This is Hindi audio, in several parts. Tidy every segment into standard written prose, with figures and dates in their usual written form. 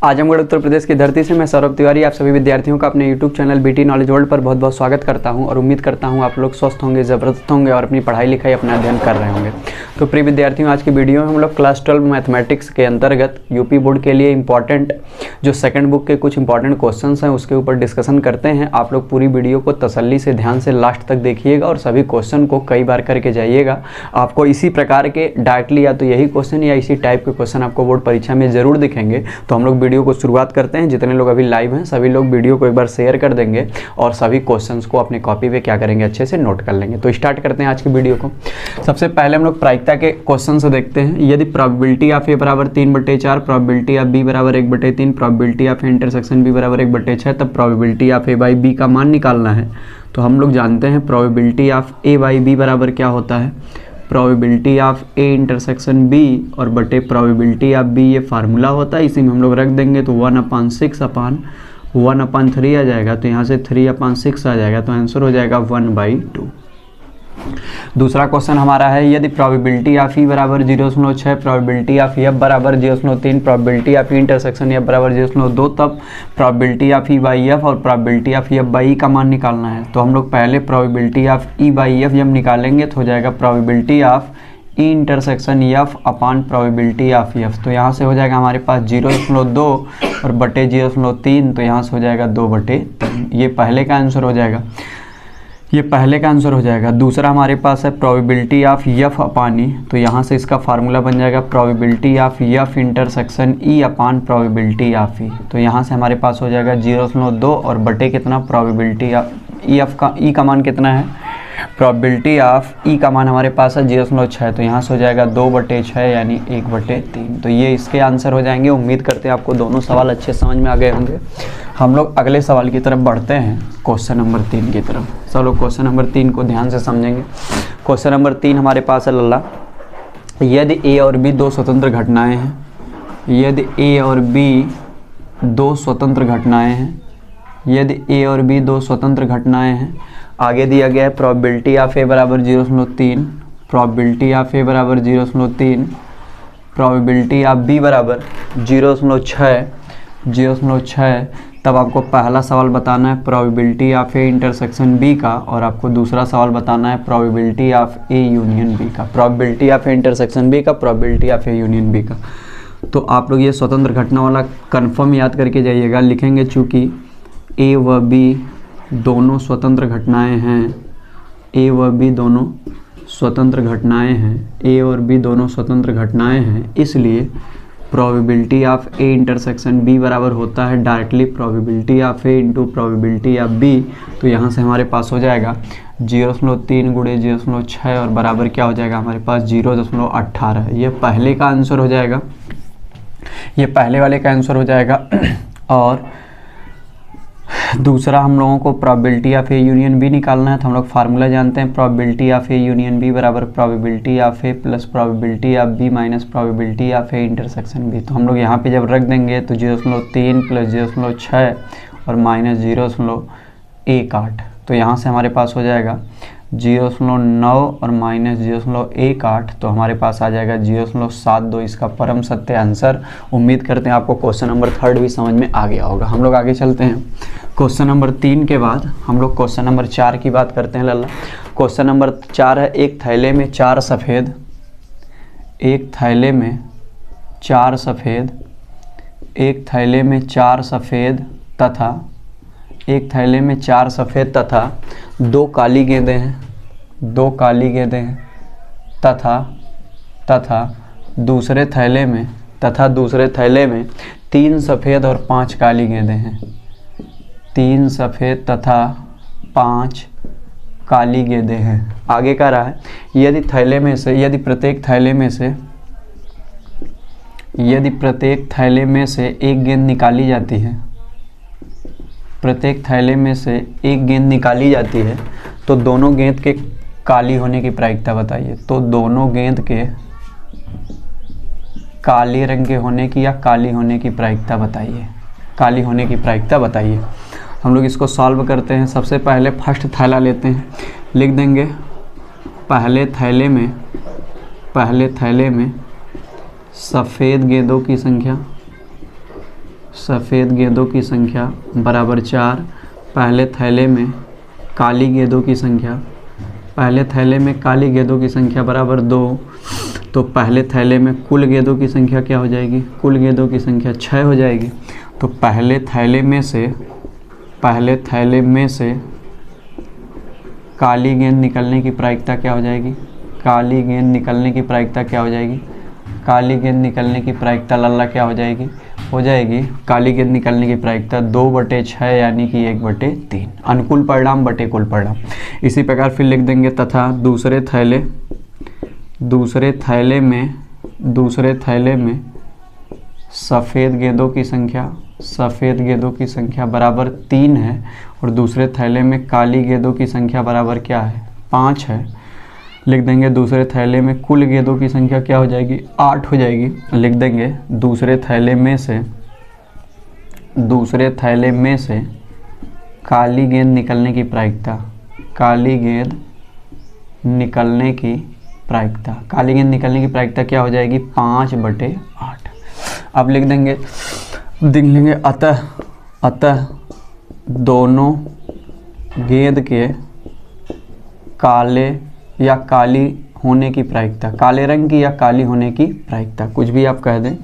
आजमगढ़ उत्तर प्रदेश की धरती से मैं सौरभ तिवारी आप सभी विद्यार्थियों का अपने YouTube channel BT knowledge world पर बहुत बहुत स्वागत करता हूं और उम्मीद करता हूं आप लोग स्वस्थ होंगे, ज़बरदस्त होंगे और अपनी पढ़ाई लिखाई अपना अध्ययन कर रहे होंगे। तो प्रिय विद्यार्थियों, आज की वीडियो में हम लोग क्लास 12 मैथमेटिक्स के अंतर्गत यूपी बोर्ड के लिए इंपॉर्टेंट जो सेकंड बुक के कुछ इंपॉर्टेंट क्वेश्चन हैं उसके ऊपर डिस्कशन करते हैं। आप लोग पूरी वीडियो को तसल्ली से ध्यान से लास्ट तक देखिएगा और सभी क्वेश्चन को कई बार करके जाइएगा। आपको इसी प्रकार के डायरेक्टली या तो यही क्वेश्चन या इसी टाइप के क्वेश्चन आपको बोर्ड परीक्षा में जरूर दिखेंगे। तो हम लोग वीडियो को शुरुआत करते हैं। जितने लोग अभी लाइव हैं सभी लोग वीडियो को एक बार शेयर कर देंगे और सभी क्वेश्चंस को अपने कॉपी पे क्या करेंगे, अच्छे से नोट कर लेंगे। तो स्टार्ट करते हैं आज की वीडियो को। सबसे पहले हम लोग प्रायिकता के क्वेश्चन से देखते हैं। यदि प्रोबेबिलिटी ऑफ ए बराबर 3/4, प्रोबेबिलिटी ऑफ बी बराबर 1/3, प्रोबेबिलिटी ऑफ इंटरसेक्शन बी बराबर 1/6, तब probability of A by B का मान निकालना है। तो हम लोग जानते हैं probability of A by B बराबर क्या होता है, probability of A intersection B और बटे प्रोबेबिलिटी ऑफ बी, ये फार्मूला होता है। इसी में हम लोग रख देंगे तो 1/6/1/3 आ जाएगा। तो यहाँ से 3/6 आ जाएगा। तो आंसर हो जाएगा 1/2। दूसरा क्वेश्चन हमारा है, यदि प्रोबेबिलिटी ऑफ ई बराबर 0.6, प्रोबेबिलिटी ऑफ एफ बराबर 0.3, प्रोबेबिलिटी ऑफ इंटरसेक्शन एफ बराबर 0.2, तब probability of E by F और probability of F by E का मान निकालना है। तो हम लोग पहले probability of E by F जब निकालेंगे तो हो जाएगा probability of E intersection F upon probability of F. तो यहाँ से हो जाएगा हमारे पास 0.2 और बटे 0.3, तो यहाँ से हो जाएगा 2/3। ये पहले का आंसर हो जाएगा, ये पहले का आंसर हो जाएगा। दूसरा हमारे पास है probability of F upon E, तो यहाँ से इसका फार्मूला बन जाएगा probability of F intersection E upon probability of E. तो यहाँ से हमारे पास हो जाएगा 0.2 और बटे कितना, प्रोबेबिलिटी ऑफ एफ का ई का मान कितना है, प्रोबेबिलिटी ऑफ ई का मान हमारे पास है 0.6, तो यहाँ से हो जाएगा 2/6 यानी 1/3। तो ये इसके आंसर हो जाएंगे। उम्मीद करते हैं आपको दोनों सवाल अच्छे समझ में आ गए होंगे। हम लोग अगले सवाल की तरफ बढ़ते हैं, क्वेश्चन नंबर 3 की तरफ। सब लोग क्वेश्चन नंबर 3 को ध्यान से समझेंगे। क्वेश्चन नंबर 3 हमारे पास है लल्ला, यदि ए और बी दो स्वतंत्र घटनाएं हैं, यदि ए और बी दो स्वतंत्र घटनाएं हैं, यदि ए और बी दो स्वतंत्र घटनाएं हैं, आगे दिया गया है प्रोबेबिलिटी ऑफ ए बराबर 0.3, प्रोबेबिलिटी ऑफ ए बराबर 0.3, प्रोबेबिलिटी ऑफ बी बराबर 0.6, तब आपको पहला सवाल बताना है probability of A intersection B का और आपको दूसरा सवाल बताना है probability of A union B का। Probability of A intersection B का, probability of A union B का। तो आप लोग ये स्वतंत्र घटना वाला कन्फर्म याद करके जाइएगा। लिखेंगे चूँकि ए व बी दोनों स्वतंत्र घटनाएं हैं, ए व बी दोनों स्वतंत्र घटनाएं हैं, ए और बी दोनों स्वतंत्र घटनाएं हैं, इसलिए probability of A intersection B बराबर होता है directly probability of A into probability of B. तो यहाँ से हमारे पास हो जाएगा 0.3 गुणे 0.6 और बराबर क्या हो जाएगा हमारे पास 0.18। ये पहले का आंसर हो जाएगा, ये पहले वाले का आंसर हो जाएगा। और दूसरा हम लोगों को probability of A union B निकालना है। तो हम लोग फार्मूला जानते हैं probability of A union B बराबर probability of A plus probability of B minus probability of A intersection B. तो हम लोग यहाँ पे जब रख देंगे तो 0.3 प्लस 0.6 और माइनस 0.18, तो यहाँ से हमारे पास हो जाएगा 0.9 और माइनस 0.18, तो हमारे पास आ जाएगा 0.72। इसका परम सत्य आंसर। उम्मीद करते हैं आपको क्वेश्चन नंबर 3 भी समझ में आ गया होगा। हम लोग आगे चलते हैं। क्वेश्चन नंबर 3 के बाद हम लोग क्वेश्चन नंबर 4 की बात करते हैं लल्ला। क्वेश्चन नंबर 4 है, एक थैले में 4 सफ़ेद, एक थैले में 4 सफ़ेद, एक थैले में 4 सफ़ेद तथा एक थैले में 4 सफ़ेद तथा 2 काली गेंदें हैं, 2 काली गेंदें हैं तथा दूसरे थैले में 3 सफ़ेद और 5 काली गेंदें हैं, 3 सफ़ेद तथा 5 काली गेंदें हैं। आगे कह रहा है यदि प्रत्येक थैले में से एक गेंद निकाली जाती है, प्रत्येक थैले में से एक गेंद निकाली जाती है, तो दोनों गेंद के काली होने की प्रायिकता बताइए। तो दोनों गेंद के काले रंग के होने की या काली होने की प्रायिकता बताइए, काली होने की प्रायिकता बताइए। हम लोग इसको सॉल्व करते हैं। सबसे पहले फर्स्ट थैला लेते हैं, लिख देंगे पहले थैले में सफ़ेद गेंदों की संख्या सफ़ेद गेंदों की संख्या बराबर 4, पहले थैले में काली गेंदों की संख्या, पहले थैले में काली गेंदों की संख्या बराबर 2, तो पहले थैले में कुल गेंदों की संख्या क्या हो जाएगी? कुल गेंदों की संख्या 6 हो जाएगी। तो पहले थैले में से काली गेंद निकलने की प्रायिकता क्या हो जाएगी? काली गेंद निकलने की प्रायिकता क्या हो जाएगी? काली गेंद निकलने की प्रायिकता लल्ला क्या हो जाएगी? हो जाएगी काली गेंद निकलने की प्रायिकता 2/6 यानी कि 1/3, अनुकूल परिणाम बटे कुल परिणाम। इसी प्रकार फिर लिख देंगे तथा दूसरे थैले में सफ़ेद गेंदों की संख्या बराबर 3 है और दूसरे थैले में काली गेंदों की संख्या बराबर क्या है? 5 है। लिख देंगे दूसरे थैले में कुल गेंदों की संख्या क्या हो जाएगी? 8 हो जाएगी। लिख देंगे दूसरे थैले में से काली गेंद निकलने की प्रायिकता, काली गेंद निकलने की प्रायिकता क्या हो जाएगी? 5/8। अब लिख लेंगे अतः दोनों गेंद के काले या काली होने की प्रायिकता, काले रंग की या काली होने की प्रायिकता, कुछ भी आप कह दें,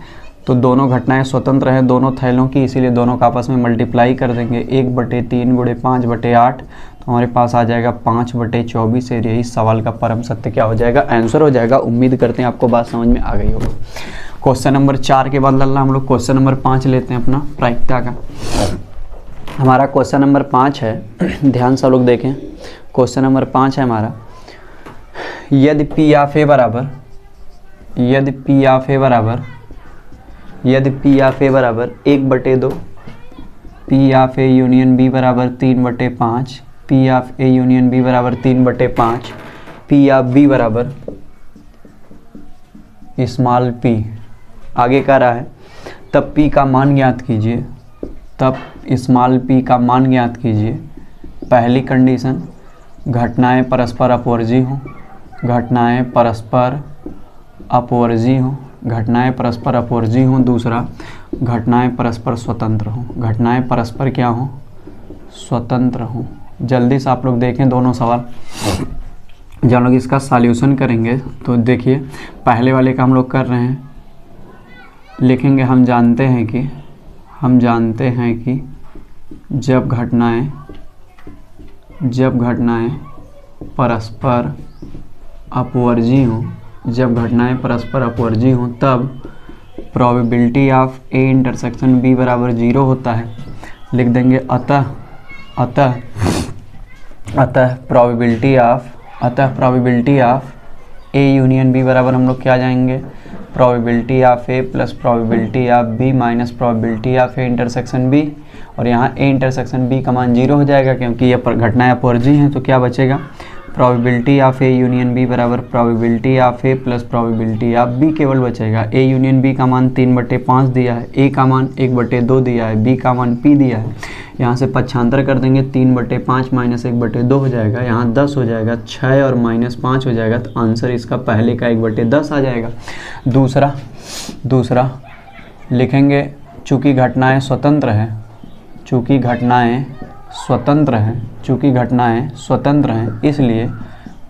तो दोनों घटनाएं स्वतंत्र हैं दोनों थैलों की, इसीलिए दोनों का आपस में मल्टीप्लाई कर देंगे। 1/3 × 5/8 तो हमारे पास आ जाएगा 5/24। यही सवाल का परम सत्य क्या हो जाएगा? आंसर हो जाएगा। उम्मीद करते हैं आपको बात समझ में आ गई होगी। क्वेश्चन नंबर 4 के बाद लल्ला हम लोग क्वेश्चन नंबर 5 लेते हैं अपना प्रायिकता का। हमारा क्वेश्चन नंबर 5 है, ध्यान से लोग देखें। क्वेश्चन नंबर 5 है हमारा, यदि P ऑफ A बराबर 1/2, P of A union B बराबर 3/5, P of A union B बराबर 3/5, P ऑफ B बराबर स्मॉल p, आगे कह रहा है तब P का मान ज्ञात कीजिए, तब स्मॉल p का मान ज्ञात कीजिए। पहली कंडीशन, घटनाएं परस्पर अपवर्जी हों, दूसरा घटनाएं परस्पर स्वतंत्र हों, घटनाएं परस्पर क्या हों? स्वतंत्र हों। जल्दी से आप लोग देखें दोनों सवाल। जब हम लोग इसका सॉल्यूशन करेंगे तो देखिए, पहले वाले का हम लोग कर रहे हैं, लिखेंगे हम जानते हैं कि जब घटनाएं परस्पर अपवर्जी हों तब probability of A intersection B बराबर 0 होता है। लिख देंगे अतः probability of A union B बराबर हम लोग क्या जाएंगे? Probability of A plus probability of B minus probability of A intersection B, और यहाँ A इंटरसेक्शन B का मान 0 हो जाएगा क्योंकि ये घटनाएं अपवर्जी हैं। तो क्या बचेगा? Probability of A union B बराबर probability of A plus probability of B केवल बचेगा। A यूनियन B का मान 3/5 दिया है, A का मान 1/2 दिया है, B का मान P दिया है। यहाँ से पक्षांतर कर देंगे, 3/5 माइनस 1/2 हो जाएगा, यहाँ 10 हो जाएगा, 6 और -5 हो जाएगा, तो आंसर इसका पहले का 1/10 आ जाएगा। दूसरा लिखेंगे चूँकि घटनाएं स्वतंत्र हैं इसलिए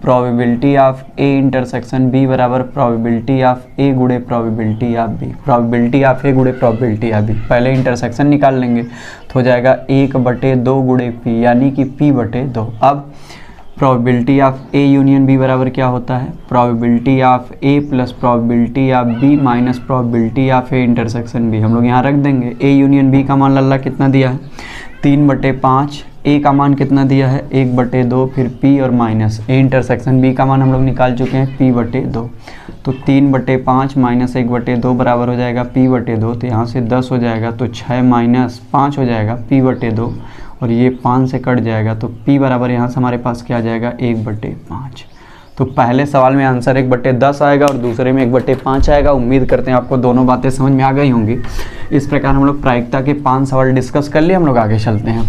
probability of A intersection B बराबर प्रोबेबिलिटी ऑफ A गुणे probability of B, probability of A गुणे प्रोबेबिलिटी ऑफ B। पहले इंटरसेक्शन निकाल लेंगे तो हो जाएगा 1/2 गुणे P यानी कि P/2। अब probability of A union B बराबर क्या होता है? Probability of A plus probability of B minus probability of A intersection B। हम लोग यहाँ रख देंगे। A यूनियन B का मान लल्ला कितना दिया है? 3/5। A का मान कितना दिया है? 1/2, फिर P और माइनस A इंटरसेक्शन B का मान हम लोग निकाल चुके हैं P/2। तो 3/5 माइनस 1/2 बराबर हो जाएगा P/2। तो यहाँ से 10 हो जाएगा, तो 6 माइनस 5 हो जाएगा P/2, और ये 5 से कट जाएगा, तो P बराबर यहाँ से हमारे पास क्या आ जाएगा? 1/5। तो पहले सवाल में आंसर 1/10 आएगा और दूसरे में 1/5 आएगा। उम्मीद करते हैं आपको दोनों बातें समझ में आ गई होंगी। इस प्रकार हम लोग प्रायिकता के 5 सवाल डिस्कस कर लिए। हम लोग आगे चलते हैं।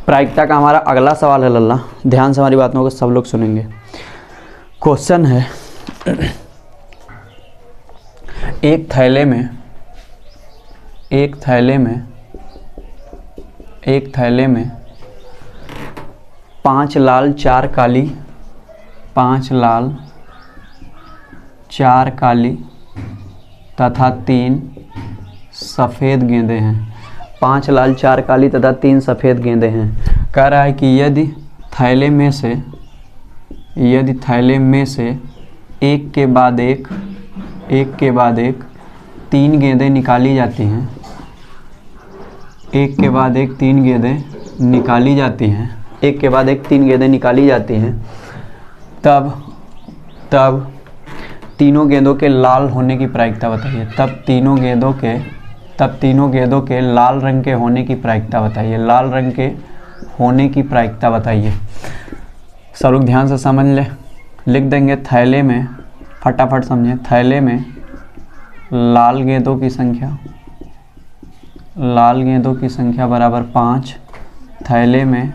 प्रायिकता का हमारा अगला सवाल है लल्ला, ध्यान से हमारी बातों को सब लोग सुनेंगे। क्वेश्चन है, एक एक थैले में 5 लाल 4 काली, 5 लाल 4 काली तथा 3 सफ़ेद गेंदें हैं। 5 लाल 4 काली तथा 3 सफ़ेद गेंदें हैं। कह रहा है कि यदि थैले में से एक के बाद एक 3 गेंदें निकाली जाती हैं, एक के बाद एक 3 गेंदें निकाली जाती हैं, तब तीनों गेंदों के लाल होने की प्रायिकता बताइए। तब तीनों गेंदों के लाल रंग के होने की प्रायिकता बताइए। सब लोग ध्यान से समझ ले। लिख देंगे थैले में, फटाफट समझें, थैले में लाल गेंदों की संख्या बराबर 5, थैले में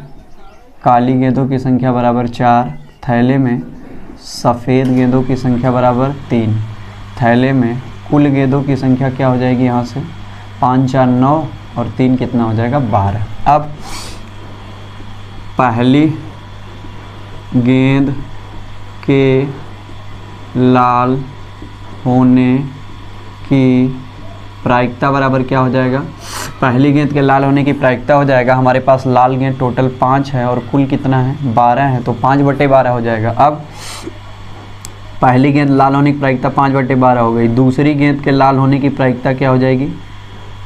काली गेंदों की संख्या बराबर 4, थैले में सफ़ेद गेंदों की संख्या बराबर 3, थैले में कुल गेंदों की संख्या क्या हो जाएगी यहाँ से 5 4 9 और 3 कितना हो जाएगा 12। अब पहली गेंद के लाल होने की प्रायिकता बराबर क्या हो जाएगा, पहली गेंद के लाल होने की प्रायिकता हो जाएगा, हमारे पास लाल गेंद टोटल 5 है और कुल कितना है 12 है, तो 5/12 हो जाएगा। अब पहली गेंद लाल होने की प्रायिकता 5/12 हो गई। दूसरी गेंद के लाल होने की प्रायिकता क्या हो जाएगी,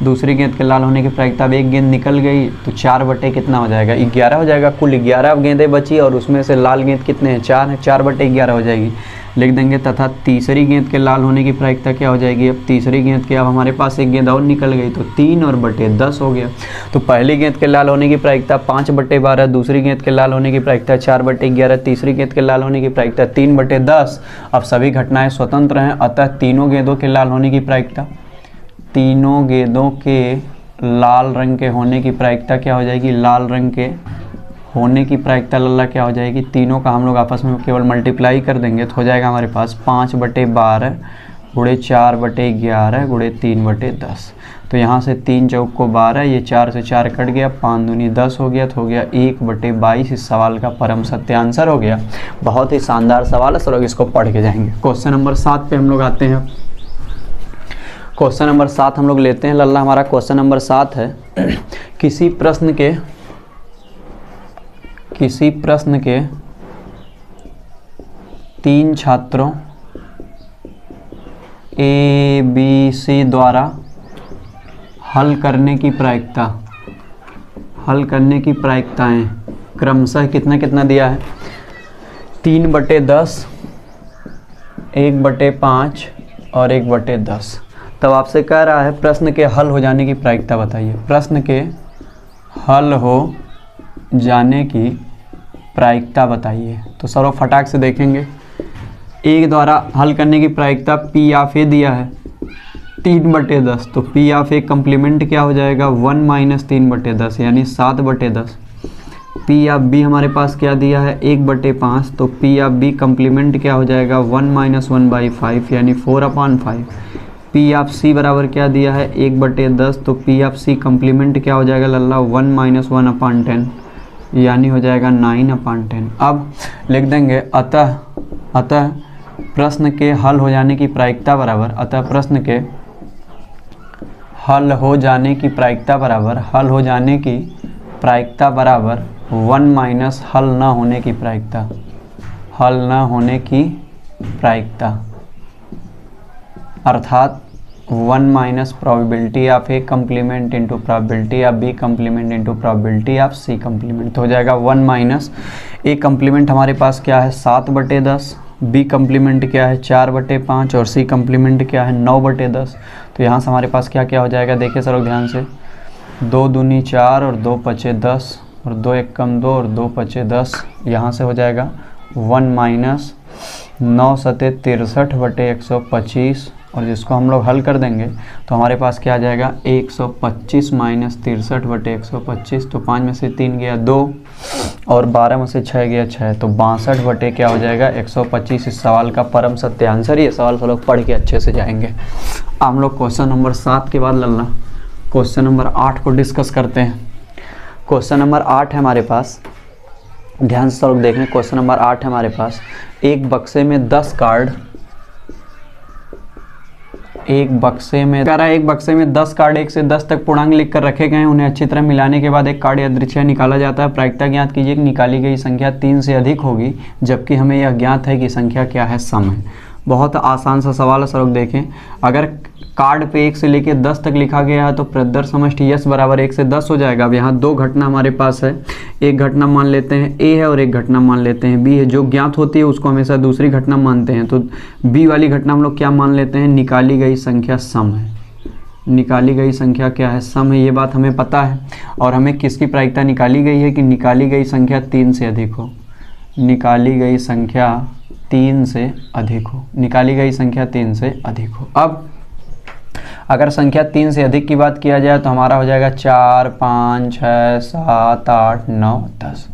दूसरी गेंद के लाल होने की प्रायिकता, अब एक गेंद निकल गई तो 4 कितना हो जाएगा 11 हो जाएगा। कुल 11 गेंदें बची और उसमें से लाल गेंद कितने हैं 4 हैं, 4/11 हो जाएगी। लिख देंगे तथा तीसरी गेंद के लाल होने की प्रायिकता क्या हो जाएगी, अब तीसरी गेंद के, अब हमारे पास एक गेंद और निकल गई तो 3 और बटे 10 हो गया। तो पहली गेंद के लाल होने की प्रायिकता 5/12, दूसरी गेंद के लाल होने की प्रायिकता 4/11, तीसरी गेंद के लाल होने की प्रायिकता 3/10। अब सभी घटनाएं स्वतंत्र हैं, अतः तीनों गेंदों के लाल होने की प्रायिकता, तीनों गेंदों के लाल रंग के होने की प्रायिकता क्या हो जाएगी, लाल रंग के होने की प्रायिकता लल्ला क्या हो जाएगी, तीनों का हम लोग आपस में केवल मल्टीप्लाई कर देंगे तो हो जाएगा हमारे पास 5/12 गुणे 4/11 गुणे 3/10। तो यहाँ से 3 चौक को 12, ये 4 से 4 कट गया, 5 दूनी 10 हो गया, तो हो गया 1/22। इस सवाल का परम सत्य आंसर हो गया। बहुत ही शानदार सवाल है, सब लोग इसको पढ़ के जाएंगे। क्वेश्चन नंबर 7 पे हम लोग आते हैं। क्वेश्चन नंबर 7 हम लोग लेते हैं लल्ला। हमारा क्वेश्चन नंबर 7 है किसी प्रश्न के 3 छात्रों ABC द्वारा हल करने की प्रायिकताएं क्रमशः कितना कितना दिया है, 3/10, 1/5 और 1/10। तब आपसे कह रहा है प्रश्न के हल हो जाने की प्रायिकता बताइए। प्रश्न के हल हो जाने की प्रायिकता बताइए। तो सर फटाक से देखेंगे, एक द्वारा हल करने की प्रायिकता P ऑफ A दिया है 3/10, तो P ऑफ A कम्प्लीमेंट क्या हो जाएगा 1 - 3/10 यानी 7/10। P ऑफ B हमारे पास क्या दिया है 1/5, तो P ऑफ B कम्प्लीमेंट क्या हो जाएगा 1 - 1/5 यानी 4/5। P ऑफ C बराबर क्या दिया है 1/10, तो P ऑफ C कम्प्लीमेंट क्या हो जाएगा लल्ला 1 - 1/10 यानी हो जाएगा 9/10। अब लिख देंगे अतः प्रश्न के हल हो जाने की प्रायिकता बराबर, अतः प्रश्न के हल हो जाने की प्रायिकता बराबर 1 - हल न होने की प्रायिकता, हल न होने की प्रायिकता, अर्थात 1 - probability of A complement into probability of B complement into probability of C complement. तो हो जाएगा 1 - A कम्प्लीमेंट हमारे पास क्या है 7/10, B कम्प्लीमेंट क्या है 4/5 और C कम्प्लीमेंट क्या है 9/10। तो यहाँ से हमारे पास क्या क्या हो जाएगा, देखिए सर ध्यान से, 2 दूनी 4 और 2 5 10 और 2 1 कम 2 और 2 5 10। यहाँ से हो जाएगा 1 - 9 7 63/125 और जिसको हम लोग हल कर देंगे तो हमारे पास क्या आ जाएगा 125 - 63/125। तो 5 में से 3 गया 2 और 12 में से 6 गया 6, तो 62 क्या हो जाएगा 125। इस सवाल का परम सत्य आंसर। ये सवाल सब लोग पढ़ के अच्छे से जाएंगे। हम लोग क्वेश्चन नंबर 7 के बाद लल्ला क्वेश्चन नंबर 8 को डिस्कस करते हैं। क्वेश्चन नंबर 8 है हमारे पास, ध्यान से सब देखें। क्वेश्चन नंबर 8 है हमारे पास, एक बक्से में 10 कार्ड, एक बक्से में 10 कार्ड 1 से 10 तक पूर्णांक लिखकर रखे गए हैं। उन्हें अच्छी तरह मिलाने के बाद एक कार्ड यादृच्छिक निकाला जाता है। प्रायिकता ज्ञात कीजिए कि निकाली गई संख्या 3 से अधिक होगी, जबकि हमें यह ज्ञात है कि संख्या क्या है, सम है। बहुत आसान सा सवाल है। सर देखें, अगर कार्ड पे 1 से लेकर 10 तक लिखा गया है तो प्रदर समष्टि यस बराबर 1 से 10 हो जाएगा। अब यहाँ 2 घटना हमारे पास है, एक घटना मान लेते हैं ए है और एक घटना मान लेते हैं बी है। जो ज्ञात होती है उसको हमेशा दूसरी घटना मानते हैं, तो बी वाली घटना हम लोग क्या मान लेते हैं, निकाली गई संख्या सम है। निकाली गई संख्या क्या है, सम है। ये बात हमें पता है। और हमें किसकी प्रायिकता निकाली गई है कि निकाली गई संख्या 3 से अधिक हो, निकाली गई संख्या 3 से अधिक हो, निकाली गई संख्या 3 से अधिक हो। अब अगर संख्या 3 से अधिक की बात किया जाए तो हमारा हो जाएगा 4, 5, 6, 7, 8, 9, 10।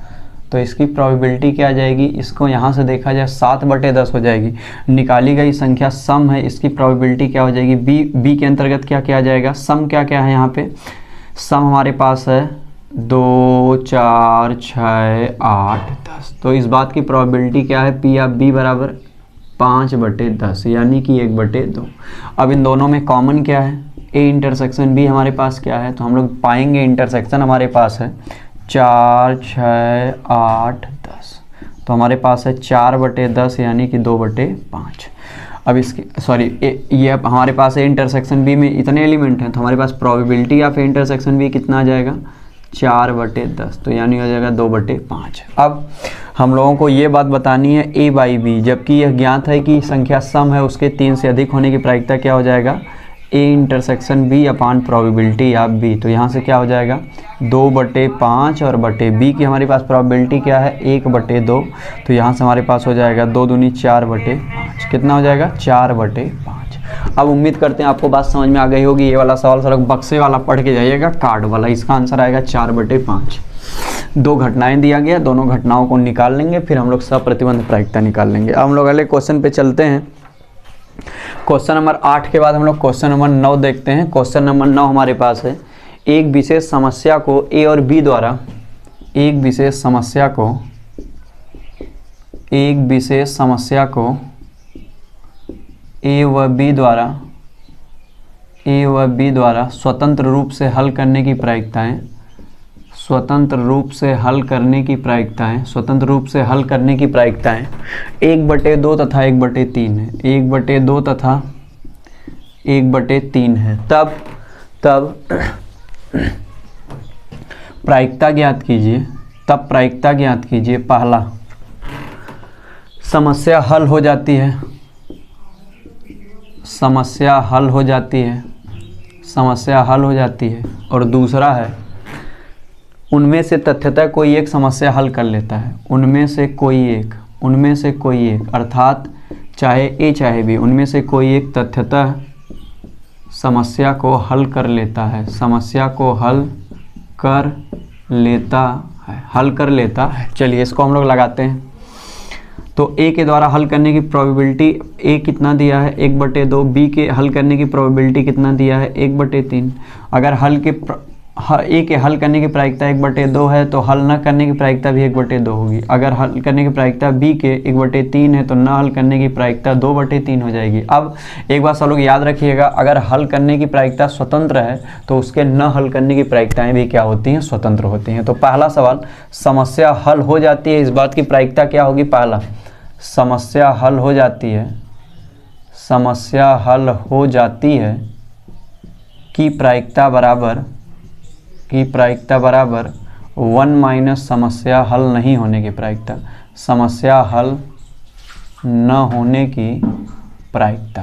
तो इसकी प्रोबेबिलिटी क्या आ जाएगी, इसको यहाँ से देखा जाए 7/10 हो जाएगी। निकाली गई संख्या सम है, इसकी प्रोबेबिलिटी क्या हो जाएगी, बी के अंतर्गत क्या किया जाएगा, सम क्या क्या है यहाँ पे, सम हमारे पास है 2, 4, 6, 8, 10। तो इस बात की प्रोबेबिलिटी क्या है, पी ऑफ बी बराबर 5/10, यानी कि 1/2। अब इन दोनों में कॉमन क्या है, ए इंटरसेक्शन बी हमारे पास क्या है, तो हम लोग पाएंगे इंटरसेक्शन हमारे पास है 4, 6, 8, 10। तो हमारे पास है 4/10 यानी कि 2/5। अब इसकी ये हमारे पास है इंटरसेक्शन बी में इतने एलिमेंट हैं, तो हमारे पास प्रोबेबिलिटी ऑफ इंटरसेक्शन बी कितना आ जाएगा, 4/10, तो यानी हो जाएगा 2/5। अब हम लोगों को ये बात बतानी है ए बाई बी, जबकि यह ज्ञात है कि संख्या सम है, उसके 3 से अधिक होने की प्रायिकता क्या हो जाएगा, A intersection B upon probability of B. तो यहाँ से क्या हो जाएगा 2/5 और बटे बी की हमारे पास प्रोबेबिलिटी क्या है 1/2। तो यहाँ से हमारे पास हो जाएगा 2 दूनी 4/5, कितना हो जाएगा 4/5। अब उम्मीद करते हैं आपको बात समझ में आ गई होगी। ये वाला सवाल सर बक्से वाला पढ़ के जाइएगा, कार्ड वाला, इसका आंसर आएगा 4/5। 2 घटनाएं दिया गया, दोनों घटनाओं को निकाल लेंगे, फिर हम लोग सप्रतिबंध प्रायिकता निकाल लेंगे। अब हम लोग अगले क्वेश्चन पे चलते हैं। क्वेश्चन नंबर 8 के बाद हम लोग क्वेश्चन नंबर 9 देखते हैं। क्वेश्चन नंबर 9 हमारे पास है, एक विशेष समस्या को ए और बी द्वारा, एक विशेष समस्या को ए व बी द्वारा स्वतंत्र रूप से हल करने की प्रायिकताएं, स्वतंत्र रूप से हल करने की प्रायिकताएं 1/2 तथा 1/3 है, 1/2 तथा 1/3 है। तब प्रायिकता ज्ञात कीजिए। पहला, समस्या हल हो जाती है, और दूसरा है उनमें से तथ्यतः कोई एक समस्या हल कर लेता है, उनमें से कोई एक अर्थात चाहे ए चाहे बी, उनमें से कोई एक तथ्यतः समस्या को हल कर लेता है। चलिए इसको हम लोग लगाते हैं। तो ए के द्वारा हल करने की प्रोबेबिलिटी ए कितना दिया है 1/2, बी के हल करने की प्रोबेबिलिटी कितना दिया है 1/3। अगर ए के हल करने की प्रायिकता 1/2 है तो हल न करने की प्रायिकता भी 1/2 होगी। अगर हल करने की प्रायिकता बी के 1/3 है तो न हल करने की प्रायिकता 2/3 हो जाएगी। अब एक बात सब लोग याद रखिएगा, अगर हल करने की प्रायिकता स्वतंत्र है तो उसके न हल करने की प्रायिकताएं भी क्या होती हैं, स्वतंत्र होती हैं। तो पहला सवाल, समस्या हल हो जाती है, इस बात की प्रायिकता क्या होगी, पहला समस्या हल हो जाती है की प्रायिकता बराबर 1 माइनस समस्या हल नहीं होने की प्रायिकता, समस्या हल न होने की प्रायिकता।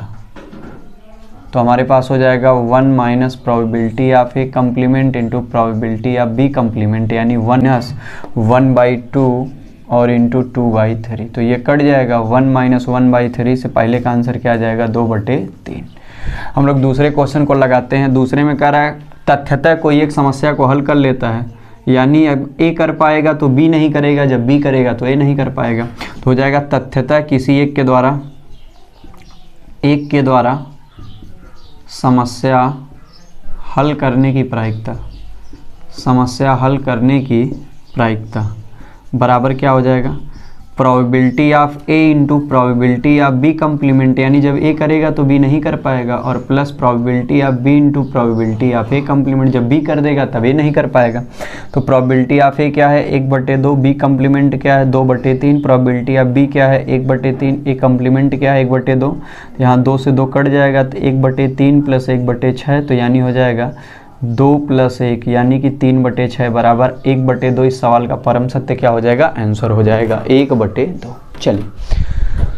तो हमारे पास हो जाएगा 1 minus probability of A complement into probability of B complement, यानी 1/2 और इंटू 2/3। तो ये कट जाएगा, 1 माइनस 1/3 से पहले का आंसर क्या आ जाएगा 2/3। हम लोग दूसरे क्वेश्चन को लगाते हैं। दूसरे में कह रहा है तथ्यतः कोई एक समस्या को हल कर लेता है, यानी अब ए कर पाएगा तो बी नहीं करेगा, जब बी करेगा तो ए नहीं कर पाएगा। तो हो जाएगा तथ्यतः किसी एक के द्वारा समस्या हल करने की प्रायिकता, समस्या हल करने की प्रायिकता बराबर क्या हो जाएगा, probability of A into probability of B complement, यानी जब ए करेगा तो बी नहीं कर पाएगा, और plus probability of B into probability of A complement, जब बी कर देगा तब ए नहीं कर पाएगा। तो प्रोबेबिलिटी ऑफ ए क्या है 1/2, बी कम्प्लीमेंट क्या है 2/3, प्रोबेबिलिटी ऑफ बी क्या है 1/3, ए कम्प्लीमेंट क्या है 1/2, यहाँ 2 से 2 कट जाएगा तो 1/3 प्लस 1/6, तो यानी हो जाएगा 2 + 1 यानी कि 3/6 बराबर 1/2। इस सवाल का परम सत्य क्या हो जाएगा, आंसर हो जाएगा 1/2। चलिए,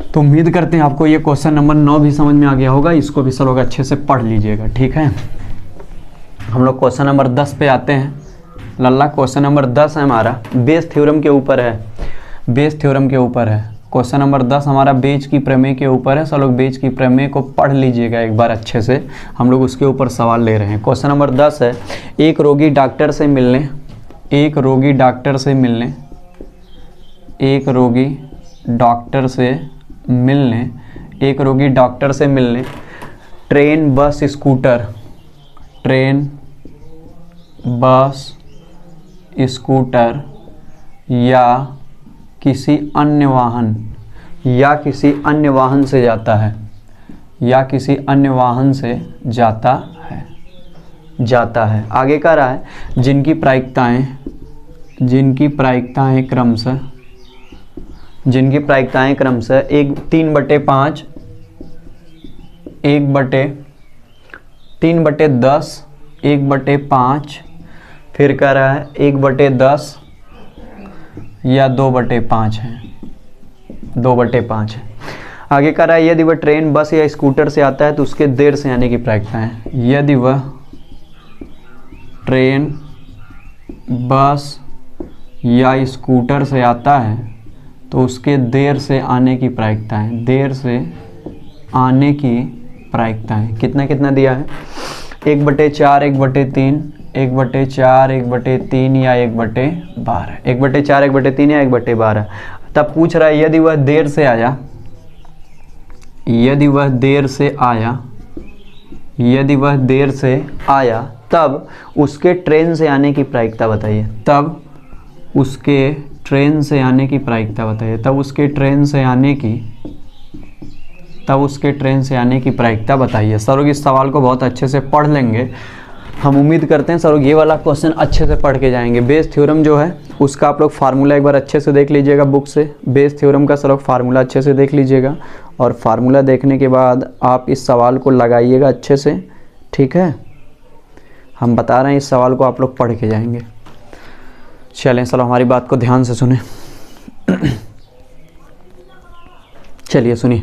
तो उम्मीद करते हैं आपको ये क्वेश्चन नंबर 9 भी समझ में आ गया होगा, इसको भी सब लोग अच्छे से पढ़ लीजिएगा, ठीक है। हम लोग क्वेश्चन नंबर 10 पे आते हैं। लल्ला क्वेश्चन नंबर 10 है हमारा, बेस थ्योरम के ऊपर है, बेस थ्योरम के ऊपर है। क्वेश्चन नंबर 10 हमारा बेज की प्रमेय के ऊपर है। सब लोग बेज की प्रमेय को पढ़ लीजिएगा एक बार अच्छे से, हम लोग उसके ऊपर सवाल ले रहे हैं। क्वेश्चन नंबर 10 है, एक रोगी डॉक्टर से मिलने, एक रोगी डॉक्टर से मिलने, एक रोगी डॉक्टर से मिलने, एक रोगी डॉक्टर से मिलने train bus scooter, train bus scooter या किसी अन्य वाहन, या किसी अन्य वाहन से जाता है, या किसी अन्य वाहन से जाता है, जाता है। आगे कह रहा है जिनकी प्रायिकताएं, जिनकी प्रायिकताएं क्रमशः, जिनकी प्रायिकताएं क्रमशः 3/5, 3/10, 1/5, फिर कह रहा है 1/10 या 2/5 है, 2/5 है। आगे कह रहा है यदि वह ट्रेन बस या स्कूटर से आता है तो उसके देर से आने की प्रायिकता है। यदि वह ट्रेन बस या स्कूटर से आता है तो उसके देर से आने की प्रायिकता है, देर से आने की प्रायिकता है। कितना कितना दिया है, 1/4, 1/3, 1/4, 1/3 या 1/12, 1/4, 1/3 या 1/12। तब पूछ रहा है यदि वह देर से आया, यदि वह देर से आया, यदि वह देर से आया तब उसके ट्रेन से आने की प्रायिकता बताइए, तब उसके ट्रेन से आने की प्रायिकता बताइए, तब उसके ट्रेन से आने की, तब उसके ट्रेन से आने की प्रायिकता बताइए। सर लोग इस सवाल को बहुत अच्छे से पढ़ लेंगे, हम उम्मीद करते हैं सर लोग ये वाला क्वेश्चन अच्छे से पढ़ के जाएंगे। बेस थ्योरम जो है उसका आप लोग फार्मूला एक बार अच्छे से देख लीजिएगा बुक से, बेस थ्योरम का सर लोग फार्मूला अच्छे से देख लीजिएगा, और फार्मूला देखने के बाद आप इस सवाल को लगाइएगा अच्छे से, ठीक है। हम बता रहे हैं इस सवाल को आप लोग पढ़ के जाएंगे। चलें सर हमारी बात को ध्यान से सुने। चलिए सुनिए,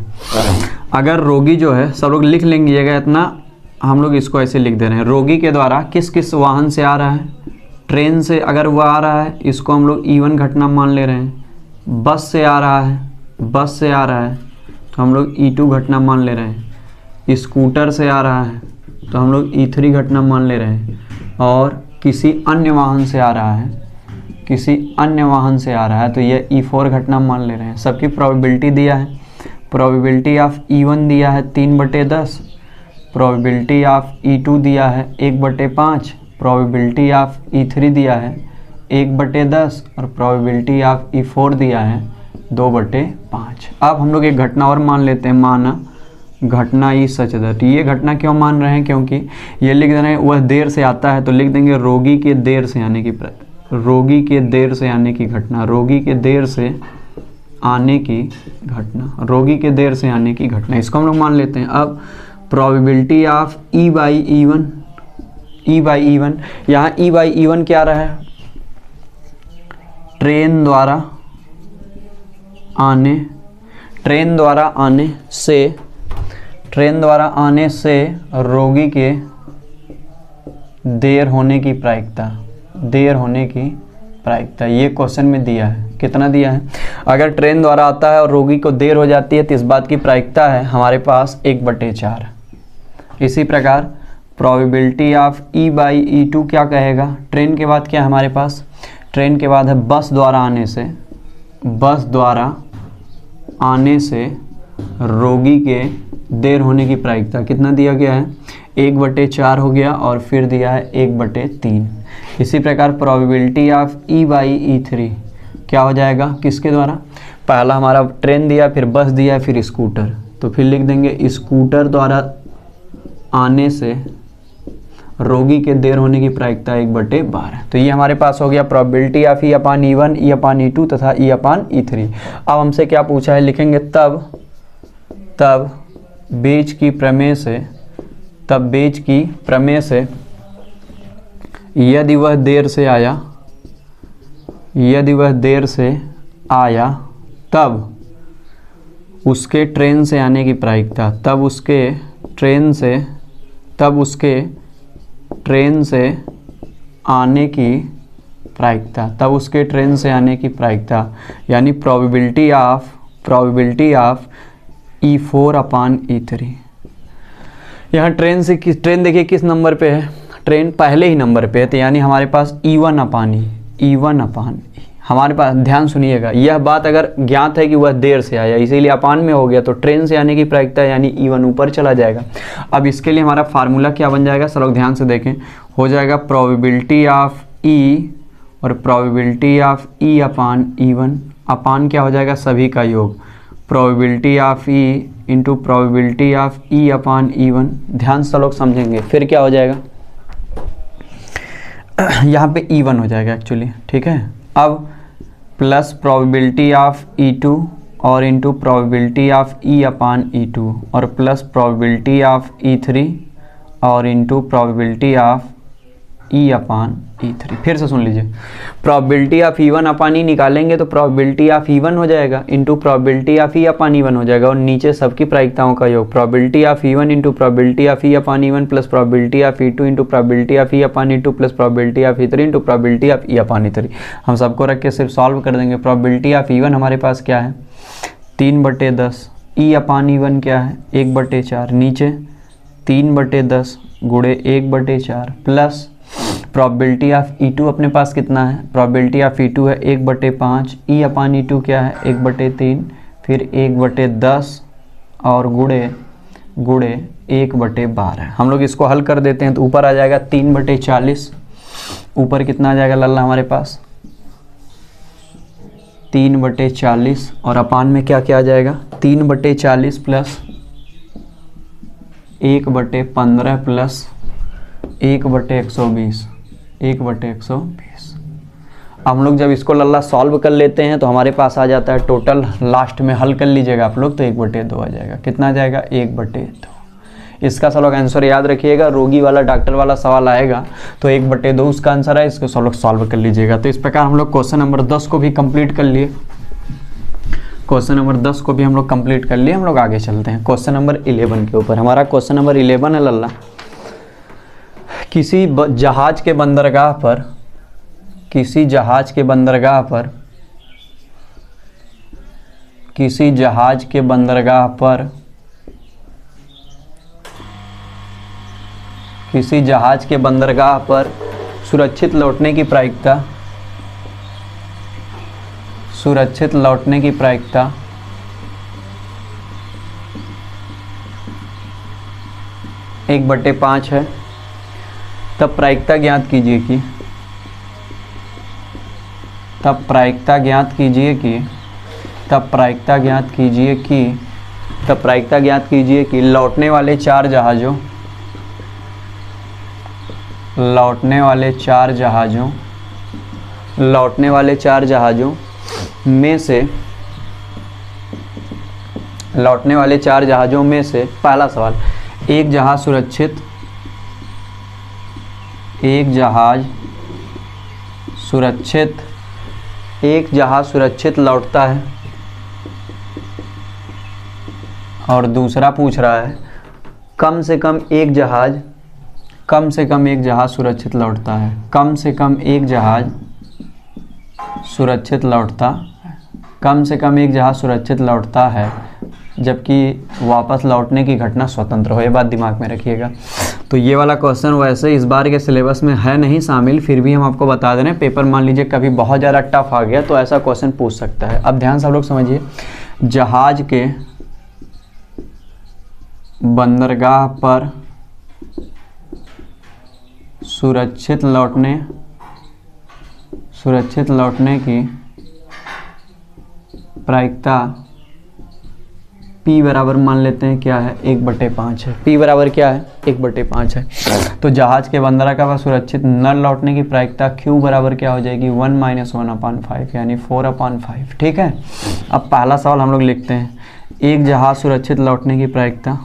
अगर रोगी जो है सब लोग लिख लेंगे इतना, हम लोग इसको ऐसे लिख दे रहे हैं, रोगी के द्वारा किस किस वाहन से आ रहा है, ट्रेन से अगर वो आ रहा है इसको हम लोग E1 घटना मान ले रहे हैं, बस से आ रहा है, बस से आ रहा है तो हम लोग E2 घटना मान ले रहे हैं, स्कूटर से आ रहा है तो हम लोग E3 घटना मान ले रहे हैं, और किसी अन्य वाहन से आ रहा है, किसी अन्य वाहन से आ रहा है तो ये E4 घटना मान ले रहे हैं। सबकी प्रोबेबिलिटी दिया है, प्रोबेबिलिटी ऑफ E1 दिया है 3/10, प्रोबेबिलिटी ऑफ E2 दिया है 1/5, प्रोबेबिलिटी ऑफ E3 दिया है 1/10 और प्रोबेबिलिटी ऑफ E4 दिया है 2/5। अब हम लोग एक घटना और मान लेते हैं, माना घटना ई सच दैट। ये घटना क्यों मान रहे हैं, क्योंकि ये लिख दे रहे हैं वह देर से आता है तो लिख देंगे रोगी के देर से आने की, रोगी के देर से आने की घटना, रोगी के देर से आने की घटना, रोगी के देर से आने की घटना, इसको हम लोग मान लेते हैं। अब प्रोबेबिलिटी ऑफ E/E1, E/E1, यहाँ E/E1 क्या रहा है, ट्रेन द्वारा आने, ट्रेन द्वारा आने से, ट्रेन द्वारा आने से रोगी के देर होने की प्रायिकता, देर होने की प्रायिकता, ये क्वेश्चन में दिया है। कितना दिया है, अगर ट्रेन द्वारा आता है और रोगी को देर हो जाती है तो इस बात की प्रायिकता है हमारे पास 1/4। इसी प्रकार प्रोबेबिलिटी ऑफ E/E2 क्या कहेगा, ट्रेन के बाद क्या है हमारे पास, ट्रेन के बाद है बस द्वारा आने से, बस द्वारा आने से रोगी के देर होने की प्रायिकता, कितना दिया गया है 1/4 हो गया और फिर दिया है 1/3। इसी प्रकार प्रोबेबिलिटी ऑफ E/E3 क्या हो जाएगा, किसके द्वारा, पहला हमारा ट्रेन दिया, फिर बस दिया, फिर स्कूटर, तो फिर लिख देंगे स्कूटर द्वारा आने से रोगी के देर होने की प्रायिकता 1/12। तो ये हमारे पास हो गया प्रोबेबिलिटी ऑफ E/E1, E/E2 तथा E/E3। अब हमसे क्या पूछा है, लिखेंगे तब बेज की प्रमेय से यदि वह देर से आया तब उसके ट्रेन से आने की प्रायिकता, तब उसके ट्रेन से आने की प्रायिकता, यानी प्रोबेबिलिटी ऑफ E4/E3। यहाँ ट्रेन देखिए किस नंबर पे है, ट्रेन पहले ही नंबर पे है, तो यानी हमारे पास E1/E हमारे पास, ध्यान सुनिएगा, यह बात अगर ज्ञात है कि वह देर से आया, इसीलिए अपान में हो गया, तो ट्रेन से आने की प्रायिकता यानी E1 ऊपर चला जाएगा। अब इसके लिए हमारा फार्मूला क्या बन जाएगा, सब लोग ध्यान से देखें, हो जाएगा प्रोबेबिलिटी ऑफ E और प्रोबेबिलिटी ऑफ E/E1, अपान क्या हो जाएगा, सभी का योग, probability of E into probability of E/E1। ध्यान से लोग समझेंगे, फिर क्या हो जाएगा, यहाँ पे E1 हो जाएगा एक्चुअली, ठीक है। अब प्लस प्रोबेबिलिटी ऑफ E2 और इंटू प्रोबेबिलिटी ऑफ E/E2 और प्लस प्रोबेबिलिटी ऑफ E3 और इंटू प्रोबेबिलिटी ऑफ E/E3। फिर से सुन लीजिए, प्रोबेबिलिटी ऑफ E1/E निकालेंगे तो प्रोबेबिलिटी ऑफ E1 हो जाएगा इंटू प्रोबेबिलिटी ऑफ E/E1 हो जाएगा, और नीचे सबकी प्रायिकताओं का योग, probability of E1 into probability of E/E1 plus probability of E2 into probability of E/E2 plus probability of E3 into probability of E/E3। हम सबको रख के सिर्फ सॉल्व कर देंगे। प्रोबेबिलिटी ऑफ E1 हमारे पास क्या है, 3/10, E/E1 क्या है, 1/4, नीचे 3/10 गुणे 1/4 प्लस प्रोबेबिलिटी ऑफ E2 अपने पास कितना है, प्रोबेबिलिटी ऑफ E2 है 1/5, E/E2 क्या है 1/3, फिर 1/10 और गुणे 1/12। हम लोग इसको हल कर देते हैं तो ऊपर आ जाएगा 3/40, ऊपर कितना आ जाएगा लल्ला हमारे पास 3/40, और अपान में क्या क्या आ जाएगा 3/40 प्लस 1/15 प्लस 1/120, 1/120। हम लोग जब इसको लल्ला सॉल्व कर लेते हैं तो हमारे पास आ जाता है टोटल, लास्ट में हल कर लीजिएगा आप लोग तो 1/2 आ जाएगा। कितना आ जाएगा 1/2। इसका सब लोग आंसर याद रखिएगा, रोगी वाला डॉक्टर वाला सवाल आएगा तो 1/2 उसका आंसर है, इसको सब लोग सॉल्व कर लीजिएगा। तो इस प्रकार हम लोग क्वेश्चन नंबर 10 को भी कंप्लीट कर लिए, क्वेश्चन नंबर 10 को भी हम लोग कंप्लीट कर लिए। हम लोग आगे चलते हैं क्वेश्चन नंबर 11 के ऊपर। हमारा क्वेश्चन नंबर 11 है लल्ला, किसी जहाज के बंदरगाह पर सुरक्षित लौटने की प्रायिकता 1/5 है, तब प्रायिकता ज्ञात कीजिए कि लौटने वाले चार जहाज़ों में से पहला सवाल, एक जहाज सुरक्षित लौटता है, और दूसरा पूछ रहा है कम से कम एक जहाज सुरक्षित लौटता है, सुरक्षित लौटता है जबकि वापस लौटने की घटना स्वतंत्र हो। ये बात दिमाग में रखिएगा। तो ये वाला क्वेश्चन वैसे इस बार के सिलेबस में है नहीं शामिल, फिर भी हम आपको बता दे रहे हैं, पेपर मान लीजिए कभी बहुत ज़्यादा टफ आ गया तो ऐसा क्वेश्चन पूछ सकता है। अब ध्यान से आप लोग समझिए, जहाज के बंदरगाह पर सुरक्षित लौटने की प्रायिकता P बराबर मान लेते हैं क्या है 1/5 है। P बराबर क्या है 1/5 है। तो जहाज के बंदरगाह का सुरक्षित न लौटने की प्रायिकता Q बराबर क्या हो जाएगी 1 - 1/5 यानी 4/5। ठीक है। अब पहला सवाल हम लोग लिखते हैं, एक जहाज सुरक्षित लौटने की प्रायिकता,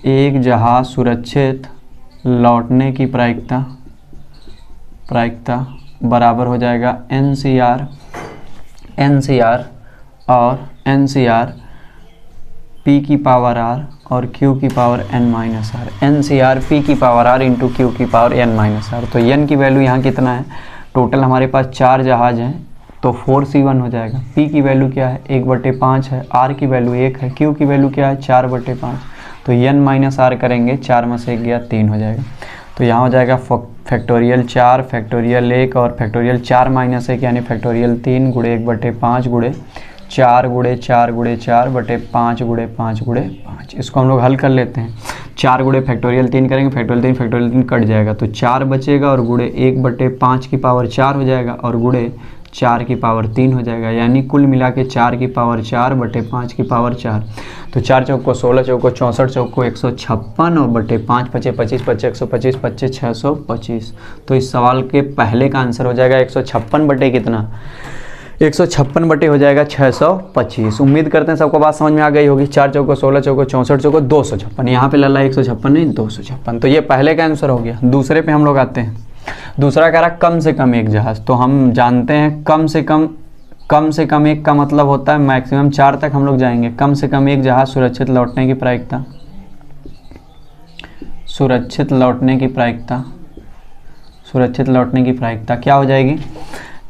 एक जहाज सुरक्षित लौटने की प्रायिकता बराबर हो जाएगा NCR और NCR P की पावर R और Q की पावर n-r, NCR P की पावर R इंटू Q की पावर n-r। तो n की वैल्यू यहाँ कितना है, टोटल हमारे पास 4 जहाज हैं तो 4C1 हो जाएगा। P की वैल्यू क्या है 1/5 है, R की वैल्यू 1 है, Q की वैल्यू क्या है 4/5। तो n-r करेंगे, 4 में से 1 गया 3 हो जाएगा। तो यहाँ हो जाएगा फैक्टोरियल 4 फैक्टोरियल 1 और फैक्टोरियल 4 - 1 यानी फैक्टोरियल 3 गुणे 1/5 गुणे 4 गुणे 4 गुणे 4/5 गुणे 5 गुणे 5। इसको हम लोग हल कर लेते हैं। 4 गुणे फैक्टोरियल 3 करेंगे, फैक्टोरियल 3 कट जाएगा तो 4 बचेगा और गुणे 1/5 की पावर 4 हो जाएगा और गुणे 4 की पावर 3 हो जाएगा, यानी कुल मिला के 4 की पावर 4/5 की पावर 4। तो 4 चौक को 16, चौक को 64, चौक को 156 और बटे 5 पचे 25 पचे 125 पचे 625। तो इस सवाल के पहले का आंसर हो जाएगा 156 बटे कितना, 156 बटे हो जाएगा 625। उम्मीद करते हैं सबको बात समझ में आ गई होगी। 4 चौक को 16, चौक को 64, चौक को 256, यहाँ पे लल्ला 156 नहीं 256। तो ये पहले का आंसर हो गया। दूसरे पे हम लोग आते हैं। दूसरा कह रहा कम से कम एक जहाज, तो हम जानते हैं कम से कम एक का मतलब होता है मैक्सिमम 4 तक हम लोग जाएंगे। कम से कम एक जहाज सुरक्षित लौटने की प्रायिकता, सुरक्षित लौटने की प्रायिकता क्या हो जाएगी।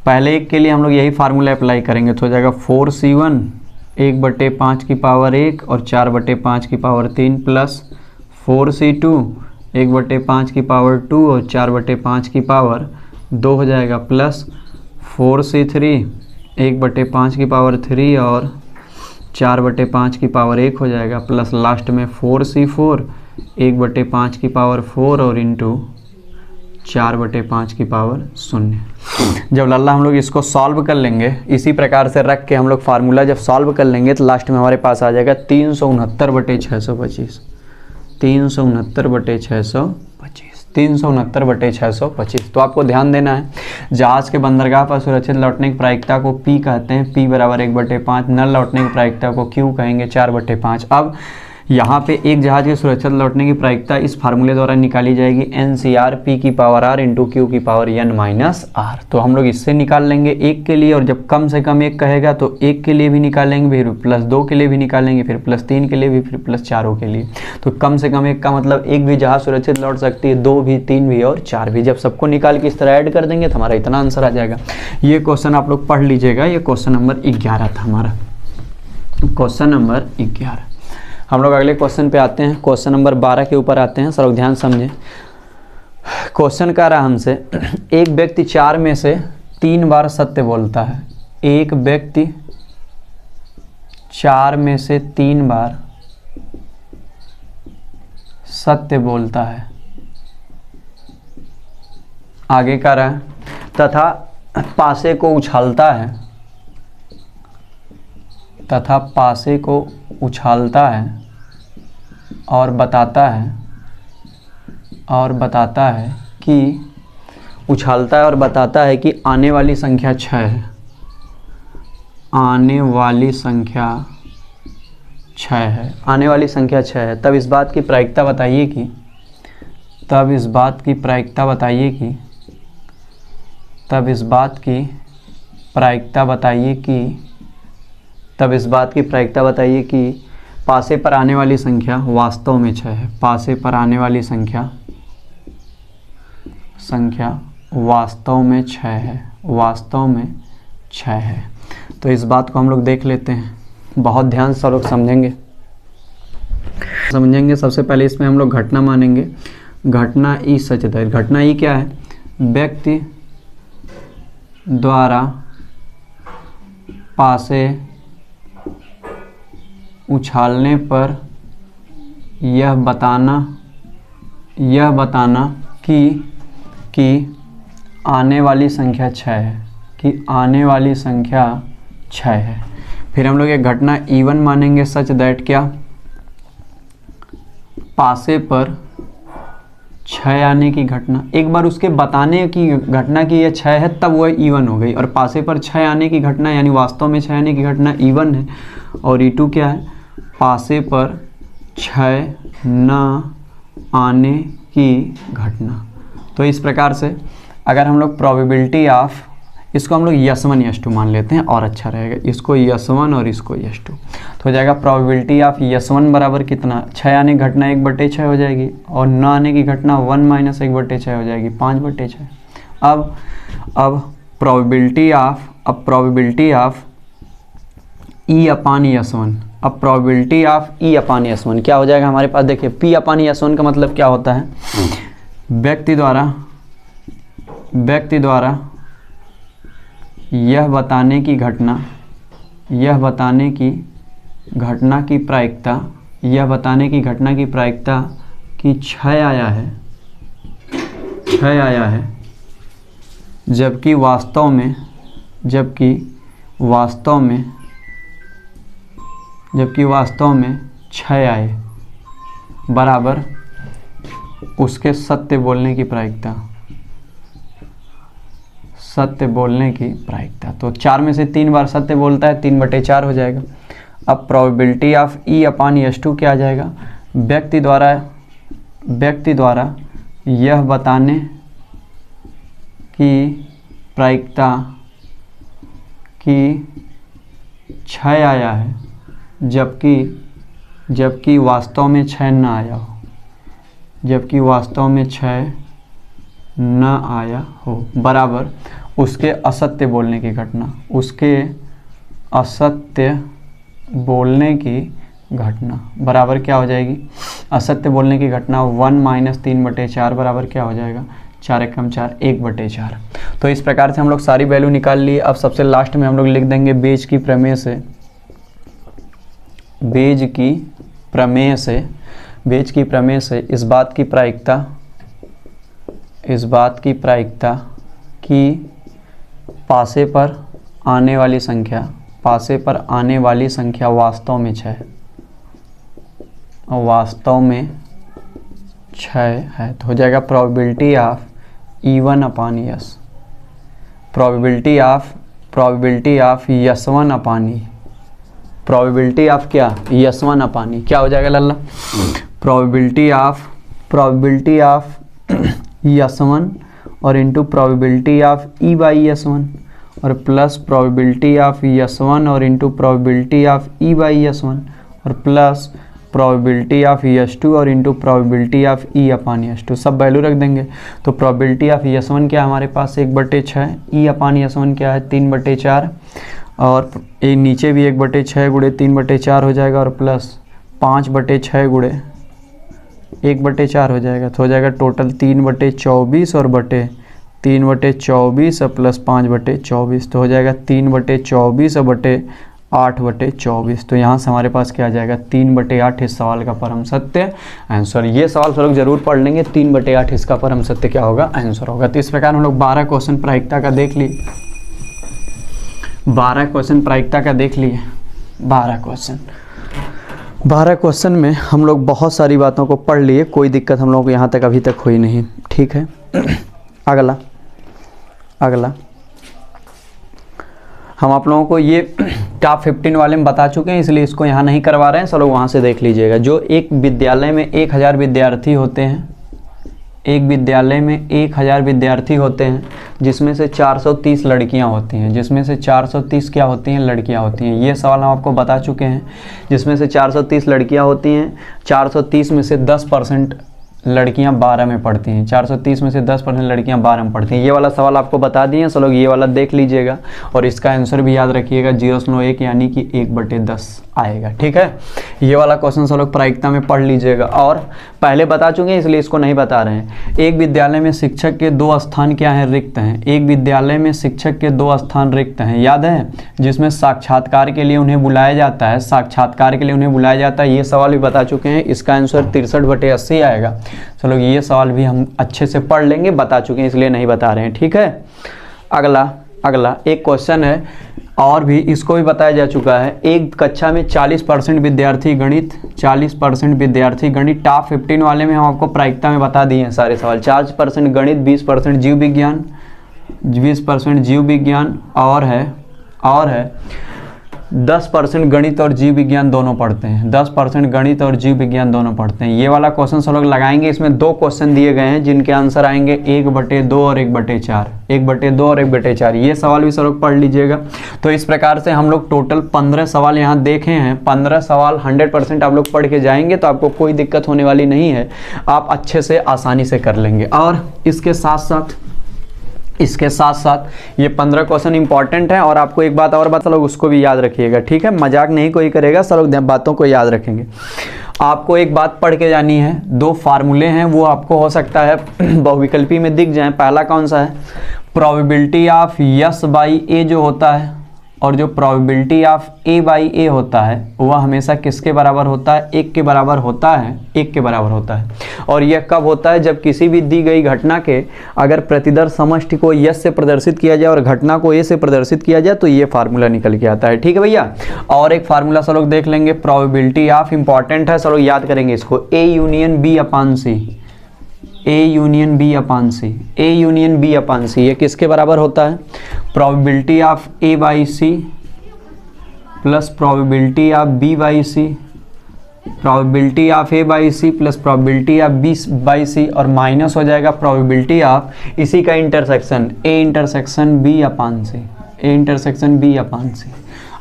पहले एक के लिए हम लोग यही फार्मूला अप्लाई करेंगे तो हो जाएगा 4C1 1/5 की पावर 1 और 4/5 की पावर 3 प्लस 4C2 1/5 की पावर 2 और 4/5 की पावर 2 हो जाएगा प्लस 4C3 1/5 की पावर 3 और 4/5 की पावर 1 हो जाएगा प्लस लास्ट में 4C4 1/5 की पावर 4 और इंटू 4/5 की पावर 0। जब लल्ला हम लोग इसको सॉल्व कर लेंगे, इसी प्रकार से रख के हम लोग फार्मूला जब सॉल्व कर लेंगे तो लास्ट में हमारे पास आ जाएगा 369/625, 369/625। तो आपको ध्यान देना है, जहाज के बंदरगाह पर सुरक्षित लौटने की प्रायिकता को P कहते हैं, P बराबर 1/5। न लौटने की प्रायिकता को Q कहेंगे 4/5। अब यहाँ पे एक जहाज के सुरक्षित लौटने की प्रायिकता इस फार्मूले द्वारा निकाली जाएगी NCR P की पावर R इंटू Q की पावर n-r। तो हम लोग इससे निकाल लेंगे एक के लिए, और जब कम से कम एक कहेगा तो एक के लिए भी निकालेंगे, फिर +2 के लिए भी निकालेंगे, फिर +3 के लिए भी, फिर +4 के लिए। तो कम से कम एक का मतलब एक भी जहाज सुरक्षित लौट सकती है, 2 भी, 3 भी और 4 भी। जब सबको निकाल के इस तरह ऐड कर देंगे तो हमारा इतना आंसर आ जाएगा। ये क्वेश्चन आप लोग पढ़ लीजिएगा, ये क्वेश्चन नंबर 11 था हमारा, क्वेश्चन नंबर 11। हम लोग अगले क्वेश्चन पे आते हैं, क्वेश्चन नंबर 12 के ऊपर आते हैं। सब लोग ध्यान समझें। क्वेश्चन कह रहा हमसे, एक व्यक्ति 4 में से 3 बार सत्य बोलता है। एक व्यक्ति 4 में से 3 बार सत्य बोलता है। आगे कह रहा है तथा पासे को उछालता है, तथा पासे को उछालता है और बताता है कि उछालता है और बताता है कि आने वाली संख्या 6 है, आने वाली संख्या 6 है, आने वाली संख्या 6 है। तब इस बात की प्रायिकता बताइए कि, तब इस बात की प्रायिकता बताइए कि, तब इस बात की प्रायिकता बताइए कि, तब इस बात की प्रायिकता बताइए कि पासे पर आने वाली संख्या वास्तव में 6 है। पासे पर आने वाली संख्या वास्तव में 6 है, वास्तव में 6 है। तो इस बात को हम लोग देख लेते हैं, बहुत ध्यान से लोग समझेंगे। सबसे पहले इसमें हम लोग घटना मानेंगे। घटना ई सचेत है। घटना ई क्या है, व्यक्ति द्वारा पासे उछालने पर यह बताना कि आने वाली संख्या 6 है, कि आने वाली संख्या 6 है। फिर हम लोग एक घटना इवन मानेंगे सच दैट क्या, पासे पर 6 आने की घटना, एक बार उसके बताने की घटना की ये 6 है तब वह इवन हो गई, और पासे पर 6 आने की घटना यानी वास्तव में 6 आने की घटना इवन है। और E2 क्या है, पासे पर 6 न आने की घटना। तो इस प्रकार से अगर हम लोग प्रोबेबिलिटी ऑफ, इसको हम लोग S1 S2 मान लेते हैं और अच्छा रहेगा, इसको S1 और इसको S2, तो हो जाएगा प्रोबेबिलिटी ऑफ S1 बराबर कितना, 6 आने की घटना 1/6 हो जाएगी, और न आने की घटना 1 - 1/6 हो जाएगी, 5/6। अब probability of E upon S1, अब probability of E upon S1 क्या हो जाएगा हमारे पास, देखिए P अपान S1 का मतलब क्या होता है, व्यक्ति द्वारा यह बताने की घटना की प्रायिकता, यह बताने की घटना की प्रायिकता कि 6 आया है, जबकि वास्तव में 6 आए, बराबर उसके सत्य बोलने की प्रायिकता, तो 4 में से 3 बार सत्य बोलता है, 3/4 हो जाएगा। अब probability of E upon S2 क्या आ जाएगा, व्यक्ति द्वारा यह बताने की प्रायिकता कि 6 आया है, जबकि वास्तव में 6 न आया हो, बराबर उसके असत्य बोलने की घटना, बराबर क्या हो जाएगी, असत्य बोलने की घटना 1 - 3/4 बराबर क्या हो जाएगा, 4 एकम 4, 1/4। तो इस प्रकार से हम लोग सारी वैल्यू निकाल लिए। अब सबसे लास्ट में हम लोग लिख देंगे बेज की प्रमेय से इस बात की प्रायिकता कि पासे पर आने वाली संख्या वास्तव में 6 है, तो हो जाएगा probability of E1 upon S, probability of S1 upon E, probability of क्या, S1 अपान E क्या हो जाएगा लल्ला, प्रोबेबिलिटी ऑफ S1 और इंटू प्रोबेबिलिटी ऑफ E/S1 और प्लस प्रोबेबिलिटी ऑफ S1 और इंटू प्रोबेबिलिटी ऑफ E/S1 और प्लस प्रोबेबिलिटी ऑफ S2 और into probability of E upon S2, सब वैल्यू रख देंगे। तो प्रोबेबिलिटी ऑफ S1 क्या है हमारे पास 1/6, E अपान S1 क्या है 3/4, और ये नीचे भी 1/6 गुणे 3/4 हो जाएगा, और प्लस 5/6 गुणे 1/4 हो जाएगा, तो हो जाएगा टोटल 3/24 और 3/24 और प्लस 5/24, तो हो जाएगा 3/24 और 8/24। तो यहाँ से हमारे पास क्या आ जाएगा 3/8 इस सवाल का परम सत्य आंसर। ये सवाल सब लोग जरूर पढ़ लेंगे, 3/8 इसका परम सत्य क्या होगा, आंसर होगा। तो इस प्रकार हम लोग 12 क्वेश्चन प्रायिकता का देख लिए, 12 क्वेश्चन प्रायिकता का देख लिए। 12 क्वेश्चन में हम लोग बहुत सारी बातों को पढ़ लिए, कोई दिक्कत हम लोगों को यहाँ तक अभी तक हुई नहीं, ठीक है। अगला हम आप लोगों को ये टॉप 15 वाले में बता चुके हैं, इसलिए इसको यहाँ नहीं करवा रहे हैं, सब लोग वहाँ से देख लीजिएगा। जो एक विद्यालय में 1000 विद्यार्थी होते हैं, एक विद्यालय में 1000 विद्यार्थी होते हैं, जिसमें से 430 लड़कियां होती हैं, जिसमें से 430 क्या होती हैं, लड़कियां होती हैं। ये सवाल हम आपको बता चुके हैं, जिसमें से 430 लड़कियां होती हैं, 430 में से 10% लड़कियां 12 में पढ़ती हैं, 430 में से 10% लड़कियां 12 में पढ़ती हैं। ये वाला सवाल आपको बता दिए हैं, सब लोग ये वाला देख लीजिएगा और इसका आंसर भी याद रखिएगा 0.1 यानी कि 1/10। आएगा। ठीक है, ये वाला क्वेश्चन सब लोग प्रायिकता में पढ़ लीजिएगा, और पहले बता चुके हैं इसलिए इसको नहीं बता रहे हैं। एक विद्यालय में शिक्षक के 2 स्थान क्या है, रिक्त हैं। एक विद्यालय में शिक्षक के 2 स्थान रिक्त हैं, याद है, जिसमें साक्षात्कार के लिए उन्हें बुलाया जाता है, साक्षात्कार के लिए उन्हें बुलाया जाता है। ये सवाल भी बता चुके हैं, इसका आंसर 63/80 आएगा। चलो ये सवाल भी हम अच्छे से पढ़ लेंगे, बता चुके हैं इसलिए नहीं बता रहे हैं। ठीक है, अगला एक क्वेश्चन है और भी, इसको भी बताया जा चुका है। एक कक्षा में 40% विद्यार्थी गणित, 40% विद्यार्थी गणित, टॉप 15 वाले में हम आपको प्रायिकता में बता दिए हैं सारे सवाल। 40% गणित, 20% जीव विज्ञान, 20% जीव विज्ञान, और है 10% गणित और जीव विज्ञान दोनों पढ़ते हैं, 10% गणित और जीव विज्ञान दोनों पढ़ते हैं। ये वाला क्वेश्चन सब लोग लगाएंगे। इसमें 2 क्वेश्चन दिए गए हैं जिनके आंसर आएंगे 1/2 और 1/4, 1/2 और 1/4। ये सवाल भी सब लोग पढ़ लीजिएगा। तो इस प्रकार से हम लोग टोटल 15 सवाल यहाँ देखे हैं। 15 सवाल 100% आप लोग पढ़ के जाएंगे तो आपको कोई दिक्कत होने वाली नहीं है, आप अच्छे से आसानी से कर लेंगे। और इसके साथ साथ ये 15 क्वेश्चन इंपॉर्टेंट हैं, और आपको एक बात और बता लोग, उसको भी याद रखिएगा। ठीक है, मजाक नहीं कोई करेगा, सब लोग बातों को याद रखेंगे। आपको एक बात पढ़ के जानी है, 2 फार्मूले हैं, वो आपको हो सकता है बहुविकल्पी में दिख जाए। पहला कौन सा है, प्रोबेबिलिटी ऑफ यस बाई ए जो होता है, और जो प्रोबेबिलिटी ऑफ ए बाई ए होता है वह हमेशा किसके बराबर होता है, 1 के बराबर होता है, 1 के बराबर होता है। और यह कब होता है, जब किसी भी दी गई घटना के अगर प्रतिदर्श समष्टि को यस से प्रदर्शित किया जाए और घटना को ए से प्रदर्शित किया जाए तो ये फार्मूला निकल के आता है। ठीक है भैया, और एक फार्मूला सब लोग देख लेंगे, प्रोबेबिलिटी ऑफ, इंपॉर्टेंट है, सब लोग याद करेंगे इसको, A union B upon C, A union B upon C, A union B upon C, ये किसके बराबर होता है, probability of A by C plus probability of B by C, probability of A by C plus probability of B by C, और माइनस हो जाएगा प्रोबेबिलिटी ऑफ इसी का intersection, A intersection B upon C, A intersection B upon C.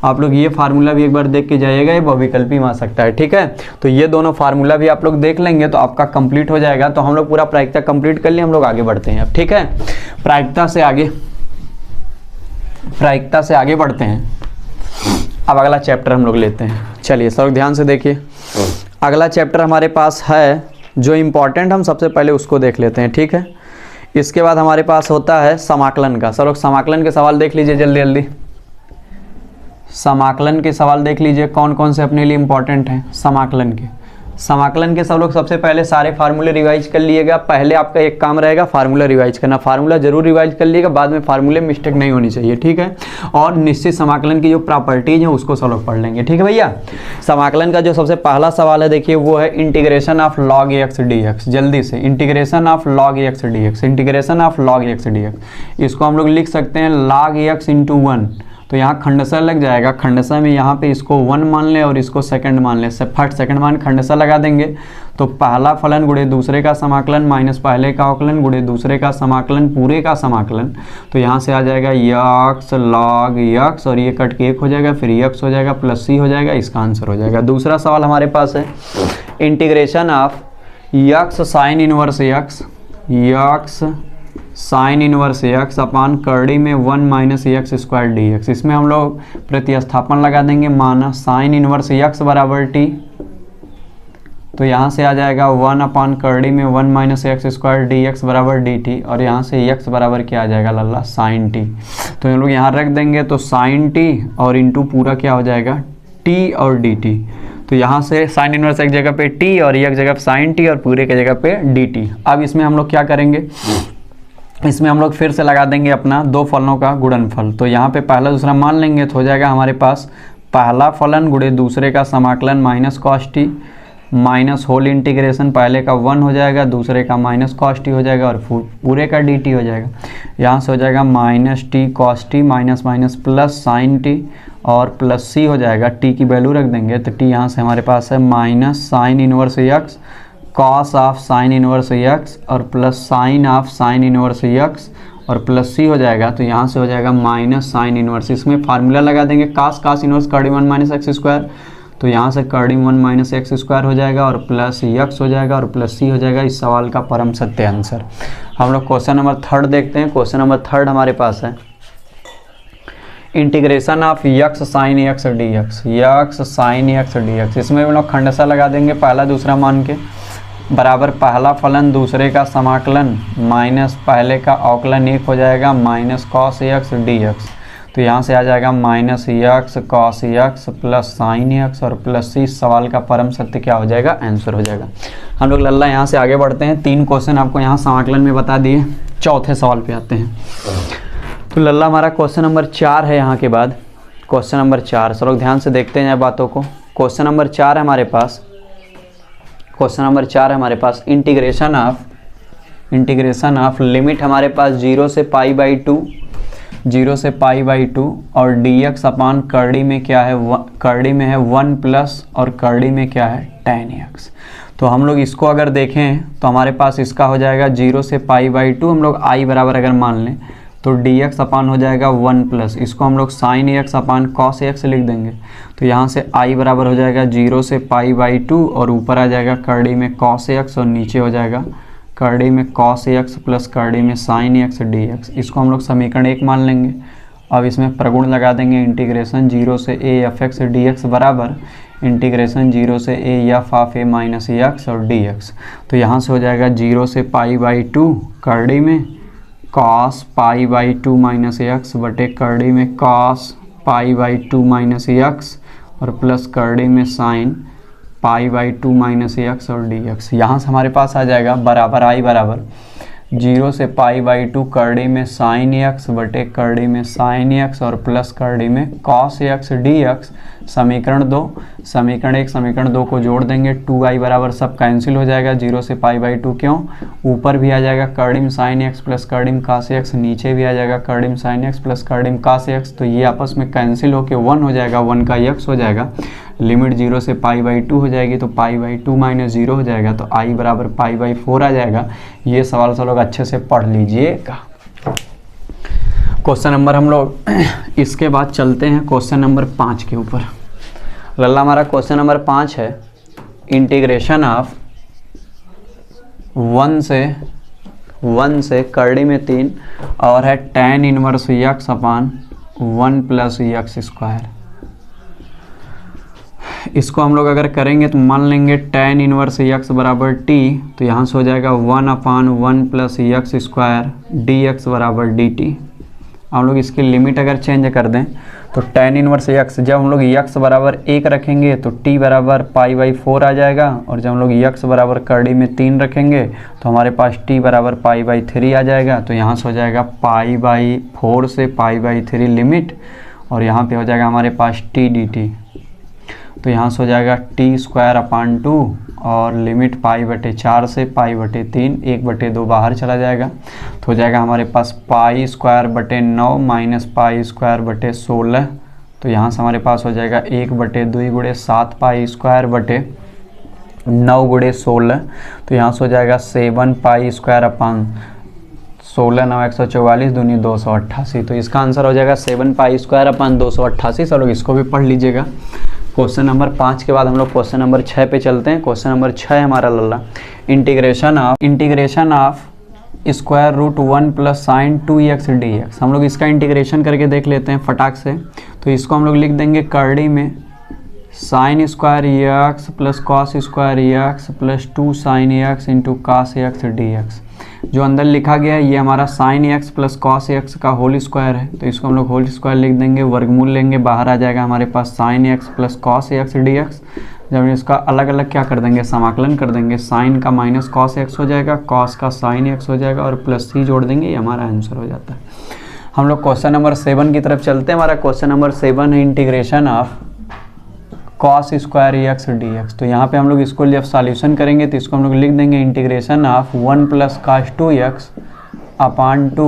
आप लोग ये फार्मूला भी एक बार देख के जाइएगा, ये बहुविकल्पी में आ सकता है। ठीक है, तो ये दोनों फार्मूला भी आप लोग देख लेंगे तो आपका कंप्लीट हो जाएगा। तो हम लोग पूरा प्रायिकता कंप्लीट कर लिए, हम लोग आगे बढ़ते हैं अब। ठीक है, प्रायिकता से आगे बढ़ते हैं। अब अगला चैप्टर हम लोग लेते हैं। चलिए सब लोग ध्यान से देखिए, अगला चैप्टर हमारे पास है जो इम्पोर्टेंट, हम सबसे पहले उसको देख लेते हैं। ठीक है, इसके बाद हमारे पास होता है समाकलन का। सब लोग समाकलन के सवाल देख लीजिए जल्दी जल्दी, समाकलन के सवाल देख लीजिए कौन कौन से अपने लिए इंपॉर्टेंट हैं। समाकलन के सब लोग सबसे पहले सारे फार्मूले रिवाइज कर लिएगा। पहले आपका एक काम रहेगा फार्मूला रिवाइज करना, फार्मूला जरूर रिवाइज कर लिएगा, बाद में फार्मूले मिस्टेक नहीं होनी चाहिए। ठीक है, और निश्चित समाकलन की जो प्रॉपर्टीज है उसको सब लोग पढ़ लेंगे। ठीक है भैया, समाकलन का जो सबसे पहला सवाल है देखिए वो है integration of log x d x. जल्दी से, integration of log x d x, integration of log x d x, इसको हम लोग लिख सकते हैं log x इंटू 1। तो यहाँ खंडशः लग जाएगा, खंडशः में यहाँ पे इसको 1 मान लें और इसको सेकंड मान लें, फट सेकंड मान खंडशः लगा देंगे। तो पहला फलन गुणे दूसरे का समाकलन माइनस पहले का अवकलन गुणे दूसरे का समाकलन पूरे का समाकलन। तो यहाँ से आ जाएगा यक्स लॉग यक्स, और ये कट के 1 हो जाएगा, फिर यक्स हो जाएगा प्लस सी हो जाएगा, इसका आंसर हो जाएगा। दूसरा सवाल हमारे पास है integration of x sine inverse x, x sine inverse x upon करड़ी में 1 minus x square d x. इसमें हम लोग प्रतिस्थापन लगा देंगे, माना साइन इनवर्स एक्स बराबर टी, तो यहाँ से आ जाएगा 1 अपान करड़ी में 1 minus x square d x बराबर डी टी, और यहाँ से एक्स बराबर क्या आ जाएगा लल्ला साइन टी। तो हम लोग यहाँ रख देंगे, तो साइन टी और इंटू पूरा क्या हो जाएगा टी और डी टी। तो यहाँ से साइन इनवर्स एक जगह पे टी और एक जगह पे साइन टी और पूरे की जगह पे डी टी। अब इसमें हम लोग क्या करेंगे, इसमें हम लोग फिर से लगा देंगे अपना 2 फलनों का गुणनफल। तो यहाँ पे पहला दूसरा मान लेंगे तो हो जाएगा हमारे पास पहला फलन गुणे दूसरे का समाकलन minus cos t minus whole integration, पहले का 1 हो जाएगा, दूसरे का माइनस कॉस टी हो जाएगा और पूरे का डी टी हो जाएगा। यहाँ से हो जाएगा minus T cos t minus minus plus sign T और प्लस सी हो जाएगा। टी की वैल्यू रख देंगे तो टी यहाँ से हमारे पास है minus sine inverse x cos of sine inverse x और plus sine of sine inverse x और प्लस सी हो जाएगा। तो यहाँ से हो जाएगा माइनस साइन इनवर्स, इसमें फार्मूला लगा देंगे कास इनवर्स कर्डी 1 माइनस एक्स स्क्वायर। तो यहाँ से कर्डी 1 माइनस एक्स स्क्वायर हो जाएगा और प्लस एक्स हो जाएगा और प्लस सी हो जाएगा। इस सवाल का परम सत्य आंसर। हम लोग क्वेश्चन नंबर 3 देखते हैं। क्वेश्चन नंबर 3 हमारे पास है integration of x sine x d x, x sine x d x, इसमें हम लोग खंडसा लगा देंगे पहला दूसरा मान के, बराबर पहला फलन दूसरे का समाकलन माइनस पहले का अवकलन 1 हो जाएगा minus cos x d x. तो यहाँ से आ जाएगा minus x cos x plus sine x और प्लस सी। सवाल का परम सत्य क्या हो जाएगा, आंसर हो जाएगा। हम लोग लल्ला यहाँ से आगे बढ़ते हैं, 3 क्वेश्चन आपको यहाँ समाकलन में बता दिए, चौथे सवाल पे आते हैं। तो लल्ला हमारा क्वेश्चन नंबर 4 है यहाँ के बाद, क्वेश्चन नंबर 4। सब लोग ध्यान से देखते हैं बातों को। क्वेश्चन नंबर 4 है हमारे पास, क्वेश्चन नंबर 4 है हमारे पास इंटीग्रेशन ऑफ लिमिट हमारे पास 0 से पाई बाई 2, 0 से पाई बाई 2 और dx अपान कर्डी में क्या है, कर्डी में है 1 प्लस और कर्डी में क्या है tan x। तो हम लोग इसको अगर देखें तो हमारे पास इसका हो जाएगा 0 से पाई बाई 2, हम लोग i बराबर अगर मान लें तो dx अपान हो जाएगा 1 प्लस, इसको हम लोग sine x upon cos x लिख देंगे। तो यहाँ से i बराबर हो जाएगा 0 से पाई बाई 2 और ऊपर आ जाएगा कर्डी में कॉस x और नीचे हो जाएगा कर्डी में कॉस एक्स प्लस कर्डी में साइन एक्स डी एक्स। इसको हम लोग समीकरण 1 मान लेंगे। अब इसमें प्रगुण लगा देंगे, इंटीग्रेशन 0 से a F x d x बराबर इंटीग्रेशन 0 से a F of a minus x और डी एक्स। तो यहाँ से हो जाएगा 0 से पाई बाई 2 कर्डी में cos pi by 2 minus x बटे कर्डी में cos pi by 2 minus x और प्लस कर्डी में sine pi by 2 minus x और डी एक्स। यहाँ से हमारे पास आ जाएगा बराबर आई बराबर 0 से पाई बाई 2 कर्डी में साइन एक्स बटे कर्डी में साइन एक्स और प्लस कर्डी में कॉस एक्स डी एक्स। समीकरण 2, समीकरण 1 समीकरण 2 को जोड़ देंगे, 2i बराबर सब कैंसिल हो जाएगा 0 से पाई बाई 2, क्यों ऊपर भी आ जाएगा कर्डी में साइन एक्स प्लस कर्डी में कॉस एक्स, नीचे भी आ जाएगा कर्डी में साइन एक्स प्लस कर्डी में कॉस एक्स। तो ये आपस में कैंसिल होकर 1 हो जाएगा, 1 का x हो जाएगा। लिमिट 0 से पाई बाई 2 हो जाएगी तो पाई बाई 2 माइनस 0 हो जाएगा, तो i बराबर पाई बाई 4 आ जाएगा। ये सवाल सब लोग अच्छे से पढ़ लीजिएगा। क्वेश्चन नंबर हम लोग इसके बाद चलते हैं क्वेश्चन नंबर 5 के ऊपर। लल्ला हमारा क्वेश्चन नंबर 5 है इंटीग्रेशन ऑफ 1 से कर्डी में 3 और है tan इनवर्स x अपान 1 प्लस एक्स स्क्वायर। इसको हम लोग अगर करेंगे तो मान लेंगे tan इनवर्स x बराबर t, तो यहाँ से हो जाएगा 1 अपान 1 प्लस एक्स स्क्वायर dx बराबर dt। हम लोग इसकी लिमिट अगर चेंज कर दें तो tan इनवर्स x, जब हम लोग x बराबर 1 रखेंगे तो t बराबर पाई बाई 4 आ जाएगा, और जब हम लोग x बराबर कर्डी में 3 रखेंगे तो हमारे पास t बराबर पाई बाई 3 आ जाएगा। तो यहाँ से हो जाएगा पाई बाई 4 से पाई बाई 3 लिमिट, और यहाँ पे हो जाएगा हमारे पास t dt। तो यहाँ से हो जाएगा टी स्क्वायर अपान 2 और लिमिट पाई बटे 4 से पाई बटे 3, 1 बटे 2 बाहर चला जाएगा। तो हो जाएगा हमारे पास पाई स्क्वायर बटे 9 माइनस पाई स्क्वायर बटे 16। तो यहाँ से हमारे पास हो जाएगा 1 बटे 2 गुणे 7 पाई स्क्वायर बटे 9 गुणे 16। तो यहाँ से हो जाएगा 7 पाई स्क्वायर अपान 16 9 144 दूनी 288। तो इसका आंसर हो जाएगा 7 पाई स्क्वायर अपान 288। सब लोग इसको भी पढ़ लीजिएगा। क्वेश्चन नंबर 5 के बाद हम लोग क्वेश्चन नंबर 6 पे चलते हैं। क्वेश्चन नंबर 6 हमारा लल्ला integration of square root 1 plus sine 2x dx। हम लोग इसका इंटीग्रेशन करके देख लेते हैं फटाक से। तो इसको हम लोग लिख देंगे कर्डी में sine square x plus cos square x plus 2 sine x into cos x dx। जो अंदर लिखा गया है ये हमारा sine x plus cos x का होल स्क्वायर है, तो इसको हम लोग होल स्क्वायर लिख देंगे, वर्गमूल लेंगे, बाहर आ जाएगा हमारे पास sine x plus cos x dx। जब इसका अलग अलग क्या कर देंगे, समाकलन कर देंगे, साइन का माइनस कॉस x हो जाएगा, कॉस का साइन x हो जाएगा और प्लस c जोड़ देंगे, ये हमारा आंसर हो जाता है। हम लोग क्वेश्चन नंबर 7 की तरफ चलते हैं। हमारा क्वेश्चन नंबर 7 है integration of cos square x dx। तो यहाँ पे हम लोग इसको जब सॉल्यूशन करेंगे तो इसको हम लोग लिख देंगे integration of 1 plus cos 2x upon 2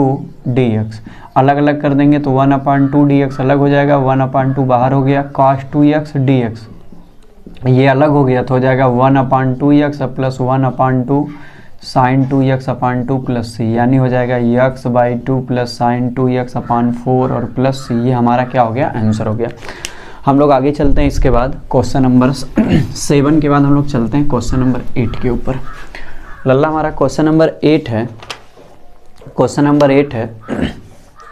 dx। अलग अलग कर देंगे तो 1 अपान 2 dx अलग हो जाएगा, 1 अपान 2 बाहर हो गया, कॉस 2x dx ये अलग हो गया, तो हो जाएगा 1 अपान 2x प्लस 1 अपान 2 साइन 2x अपान 2 प्लस c, यानी हो जाएगा x by 2 plus sine 2x अपान 4 और प्लस c। ये हमारा क्या हो गया, आंसर हो गया। हम लोग आगे चलते हैं। इसके बाद क्वेश्चन नंबर 7 के बाद हम लोग चलते हैं क्वेश्चन नंबर 8 के ऊपर। लल्ला हमारा क्वेश्चन नंबर 8 है, क्वेश्चन नंबर 8 है,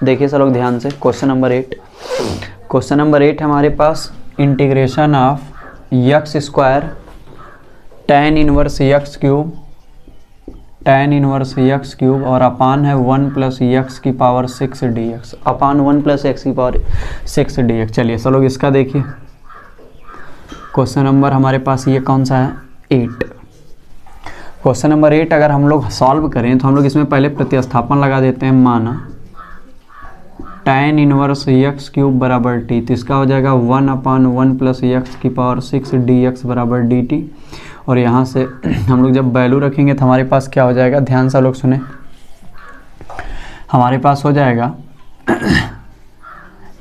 देखिए सब लोग ध्यान से। क्वेश्चन नंबर 8 क्वेश्चन नंबर 8 हमारे पास integration of x square tan inverse x cube और अपान है 1 प्लस यक्स की power 6 dx upon 1 plus x की पावर 6 dx। चलिए सब लोग इसका देखिए, क्वेश्चन नंबर हमारे पास ये कौन सा है 8। क्वेश्चन नंबर 8 अगर हम लोग सॉल्व करें तो हम लोग इसमें पहले प्रतिस्थापन लगा देते हैं। माना tan इनवर्स यक्स क्यूब बराबर टी, तो इसका हो जाएगा 1 अपान 1 प्लस यक्स की पावर 6 dx बराबर dt। और यहाँ से हम लोग जब वैल्यू रखेंगे तो हमारे पास क्या हो जाएगा, ध्यान से लोग सुने, हमारे पास हो जाएगा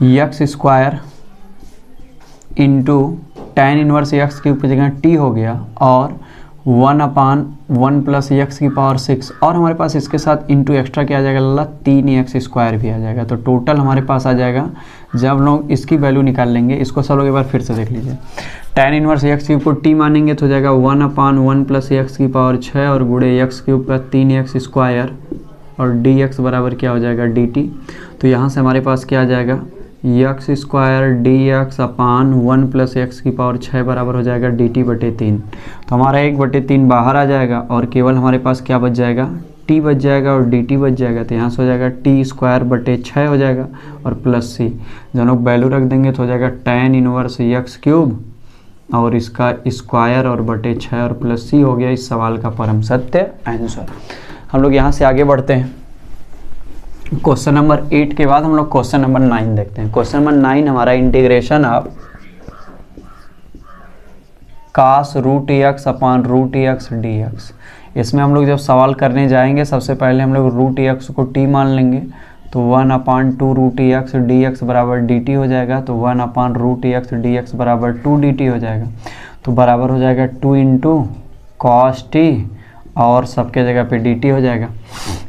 x square into tan inverse x cube की जगह टी हो गया और 1 अपान 1 प्लस यक्स की पावर 6 और हमारे पास इसके साथ इंटू एक्स्ट्रा क्या आ जाएगा लल्ला 3x स्क्वायर भी आ जाएगा। तो टोटल हमारे पास आ जाएगा, जब लोग इसकी वैल्यू निकाल लेंगे, इसको सब लोग एक बार फिर से देख लीजिए। tan इनवर्स यक्स क्यूब को t मानेंगे तो हो जाएगा 1 अपान 1 प्लस यक्स की पावर 6 और गुणे यक्स क्यूब का 3x स्क्वायर और dx बराबर क्या हो जाएगा dt। तो यहाँ से हमारे पास क्या आ जाएगा x square dx upon 1 plus x की पावर 6 बराबर हो जाएगा dt बटे 3। तो हमारा 1/3 बाहर आ जाएगा और केवल हमारे पास क्या बच जाएगा t बच जाएगा और dt बच जाएगा। तो यहाँ से हो जाएगा t स्क्वायर बटे 6 हो जाएगा और प्लस c, जब लोग वैल्यू रख देंगे तो हो जाएगा tan इनवर्स यक्स क्यूब और इसका स्क्वायर और बटे 6 और प्लस c हो गया इस सवाल का परम सत्य आंसर। हम लोग यहाँ से आगे बढ़ते हैं। क्वेश्चन नंबर 8 के बाद हम लोग क्वेश्चन नंबर 9 देखते हैं। क्वेश्चन नंबर 9 हमारा integration of cos root x upon root x dx। इसमें हम लोग जब सवाल करने जाएंगे सबसे पहले हम लोग रूट एक्स को t मान लेंगे तो 1 अपान 2 रूट एक्स dx बराबर dt हो जाएगा। तो 1 अपान रूट एक्स dx बराबर 2 dt हो जाएगा। तो बराबर हो जाएगा 2 इंटू कॉस टी और सबके जगह पे dt हो जाएगा,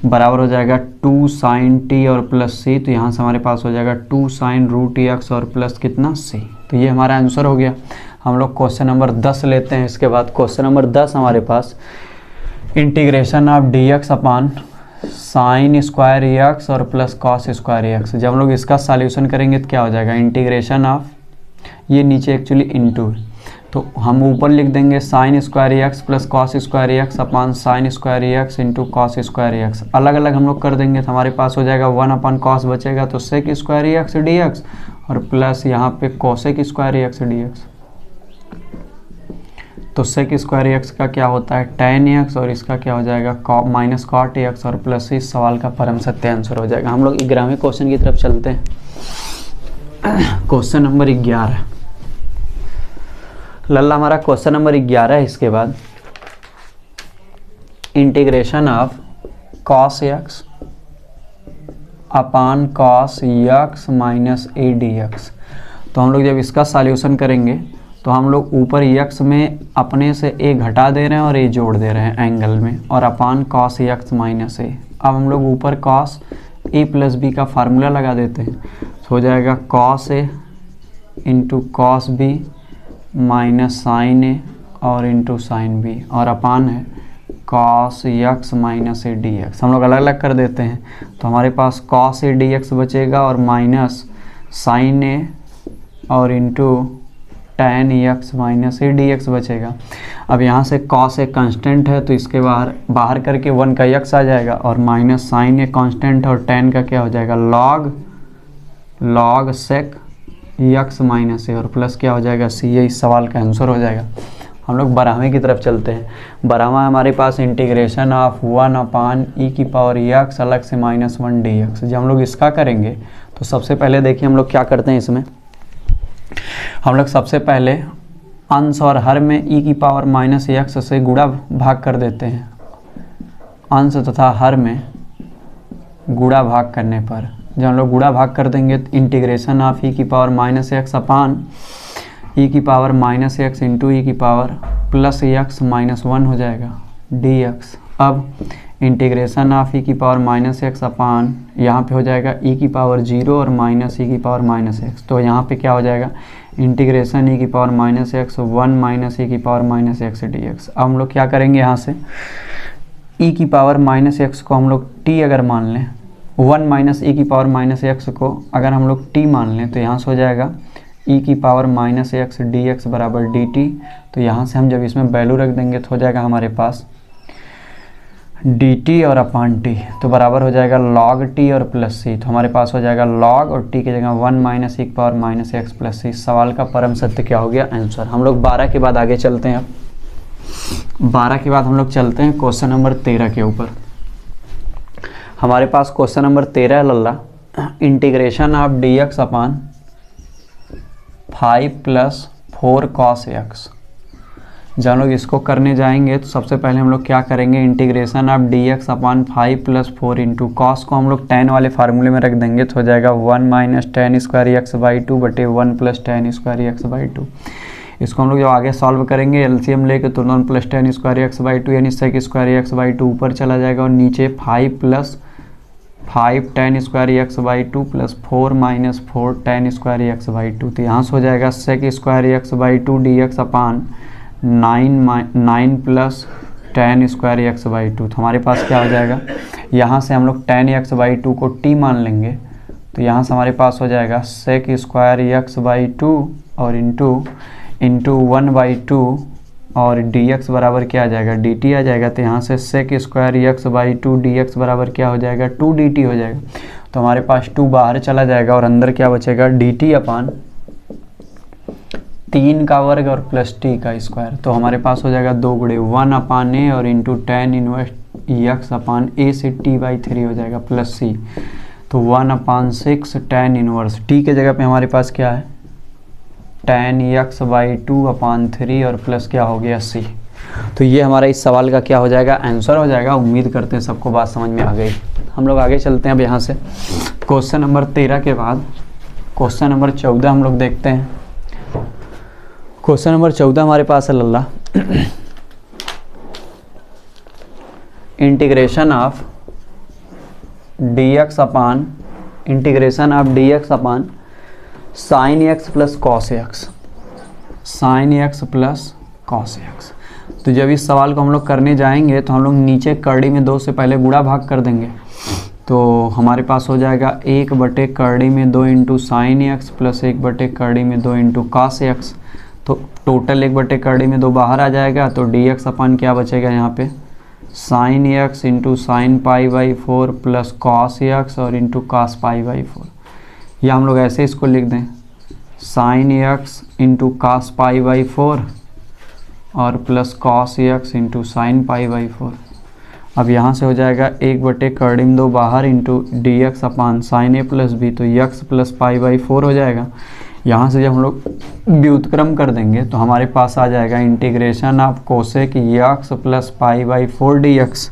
बराबर हो जाएगा 2 साइन t और प्लस c। तो यहाँ से हमारे पास हो जाएगा 2 साइन रूट एक्स और प्लस कितना c। तो ये हमारा आंसर हो गया। हम लोग क्वेश्चन नंबर 10 लेते हैं। इसके बाद क्वेश्चन नंबर 10 हमारे पास integration of dx upon sine square x और प्लस कॉस स्क्वायर एक्स। जब हम लोग इसका सॉल्यूशन करेंगे तो क्या हो जाएगा इंटीग्रेशन ऑफ, ये नीचे एक्चुअली इंटू, तो हम ऊपर लिख देंगे sign square x plus cos square x upon sine square x into cos square x. अलग अलग हम लोग कर देंगे तो हमारे पास हो जाएगा 1 अपान कॉस बचेगा तो सेक स्क्वायर एक्स dx और प्लस यहाँ पे कोसेक स्क्वायर एक्स dx। तो सेक स्क्वायर एक्स का क्या होता है tan x और इसका क्या हो जाएगा माइनस कॉट एक्स और प्लस इस सवाल का परम सत्य आंसर हो जाएगा। हम लोग 11वें क्वेश्चन की तरफ चलते हैं। क्वेश्चन नंबर 11 लल्ला हमारा क्वेश्चन नंबर 11 है। इसके बाद integration of cos x upon cos x minus A dx। तो हम लोग जब इसका सॉल्यूशन करेंगे तो हम लोग ऊपर एक्स में अपने से ए घटा दे रहे हैं और ए जोड़ दे रहे हैं एंगल में और upon cos x minus A. अब हम लोग ऊपर कॉस ए प्लस बी का फार्मूला लगा देते हैं तो हो जाएगा cos A into cos B minus sine A और इंटू साइन बी और अपान है cos x minus A dx। हम लोग अलग अलग कर देते हैं तो हमारे पास कॉस ए dx बचेगा और माइनस साइन ए और into tan x minus A dx बचेगा। अब यहाँ से कॉस ए कांस्टेंट है तो इसके बाहर करके 1 का x आ जाएगा और माइनस साइन ए कांस्टेंट है और tan का क्या हो जाएगा लॉग सेक एक्स माइनस ए और प्लस क्या हो जाएगा c। ये इस सवाल का आंसर हो जाएगा। हम लोग 12वें की तरफ चलते हैं। 12वां हमारे पास इंटीग्रेशन ऑफ 1 अपान ई की पावर एक्स अलग से माइनस 1 dx। जब हम लोग इसका करेंगे तो सबसे पहले देखिए हम लोग क्या करते हैं। इसमें हम लोग सबसे पहले अंश और हर में ई की पावर माइनस एक्स से गुणा भाग कर देते हैं। अंश तथा हर में गुणा भाग करने पर जब हम लोग गुणा भाग कर देंगे तो इंटीग्रेशन ऑफ ई की पावर माइनस एक्स अपान ई की पावर माइनस एक्स इंटू ई की पावर प्लस एक्स माइनस 1 हो जाएगा dx। अब इंटीग्रेशन ऑफ ई की पावर माइनस एक्स अपान यहाँ पे हो जाएगा ई की पावर 0 और माइनस ई की पावर माइनस एक्स। तो यहाँ पे क्या हो जाएगा इंटीग्रेशन ई की पावर माइनस एक्स 1 माइनस ई की पावर माइनस एक्स dx। अब हम लोग क्या करेंगे यहाँ से ई की पावर माइनस एक्स को हम लोग t अगर मान लें 1 माइनस ई की पावर माइनस एक्स को अगर हम लोग टी मान लें तो यहाँ से हो जाएगा ई की power minus x d x बराबर डी टी। तो यहाँ से हम जब इसमें वैल्यू रख देंगे तो हो जाएगा हमारे पास डी टी और अपान टी, तो बराबर हो जाएगा लॉग टी और प्लस सी। तो हमारे पास हो जाएगा लॉग और टी की जगह 1 माइनस ई की पावर माइनस एक्स प्लस सी। सवाल का परम सत्य क्या हो गया? आंसर। हम लोग 12 के बाद आगे चलते हैं। अब 12 के बाद हम लोग चलते हैं क्वेश्चन नंबर 13 के ऊपर। हमारे पास क्वेश्चन नंबर 13 है लल्ला, integration of d x upon 5 plus 4 cos x. जब हम लोग इसको करने जाएंगे तो सबसे पहले हम लोग क्या करेंगे, integration of d x upon 5 plus 4 into cos को हम लोग tan वाले फार्मूले में रख देंगे तो हो जाएगा 1 minus ten square x by to बटे 1 plus tan square x by to. इसको हम लोग जब आगे सॉल्व करेंगे एलसीएम लेके तो 1 plus tan square x by two यानी sec square x by two ऊपर चला जाएगा और नीचे 5 plus 5 tan square x by two plus 4 minus 4 tan square x by two. तो यहाँ से हो जाएगा sec square x by two d x upon 9 plus tan square x by two. तो हमारे पास क्या हो जाएगा, यहाँ से हम लोग टेन एक्स बाई टू को टी मान लेंगे तो यहाँ से हमारे पास हो जाएगा sec square x by two और इंटू 1 बाई टू और डी एक्स बराबर क्या आ जाएगा, डी टी आ जाएगा। तो यहाँ से sec square x by two d x बराबर क्या हो जाएगा, 2 डी टी हो जाएगा। तो हमारे पास 2 बाहर चला जाएगा और अंदर क्या बचेगा, डी टी अपान 3 का वर्ग और प्लस टी का स्क्वायर। तो हमारे पास हो जाएगा 2 गुणे 1 अपान ए और into tan inverse x upon ए से टी बाई 3 हो जाएगा प्लस सी। तो 1 अपान 6 टेन इनवर्स टी के जगह पे हमारे पास क्या है, ten x by two upon 3 और प्लस क्या हो गया सी। तो ये हमारा इस सवाल का क्या हो जाएगा, आंसर हो जाएगा। उम्मीद करते हैं सबको बात समझ में आ गई। हम लोग आगे चलते हैं अब यहाँ से क्वेश्चन नंबर 13 के बाद क्वेश्चन नंबर 14 हम लोग देखते हैं। क्वेश्चन नंबर 14 हमारे पास है लल्ला, integration of d x upon sine x plus cos x, sine x plus cos x. तो जब इस सवाल को हम लोग करने जाएंगे तो हम लोग नीचे करड़ी में 2 से पहले गुणा भाग कर देंगे तो हमारे पास हो जाएगा 1 बटे करड़ी में 2 इंटू साइन एक्स प्लस 1 बटे करड़ी में 2 इंटू कॉस एक्स। तो टोटल 1 बटे करड़ी में 2 बाहर आ जाएगा तो डी एक्स अपन क्या बचेगा यहाँ पे, sine x into sine pi by 4 plus cos x और इंटू कॉस पाई बाई 4। या हम लोग ऐसे इसको लिख दें, sine x into cos pi by 4 और plus cos x into sine pi by 4। अब यहाँ से हो जाएगा 1 बटे करड़ी में 2 बाहर into d x upon sine A plus B, तो एक्स प्लस पाई बाई 4 हो जाएगा। यहाँ से जब हम लोग व्युत्क्रम कर देंगे तो हमारे पास आ जाएगा integration of cosec x plus pi by 4 D x.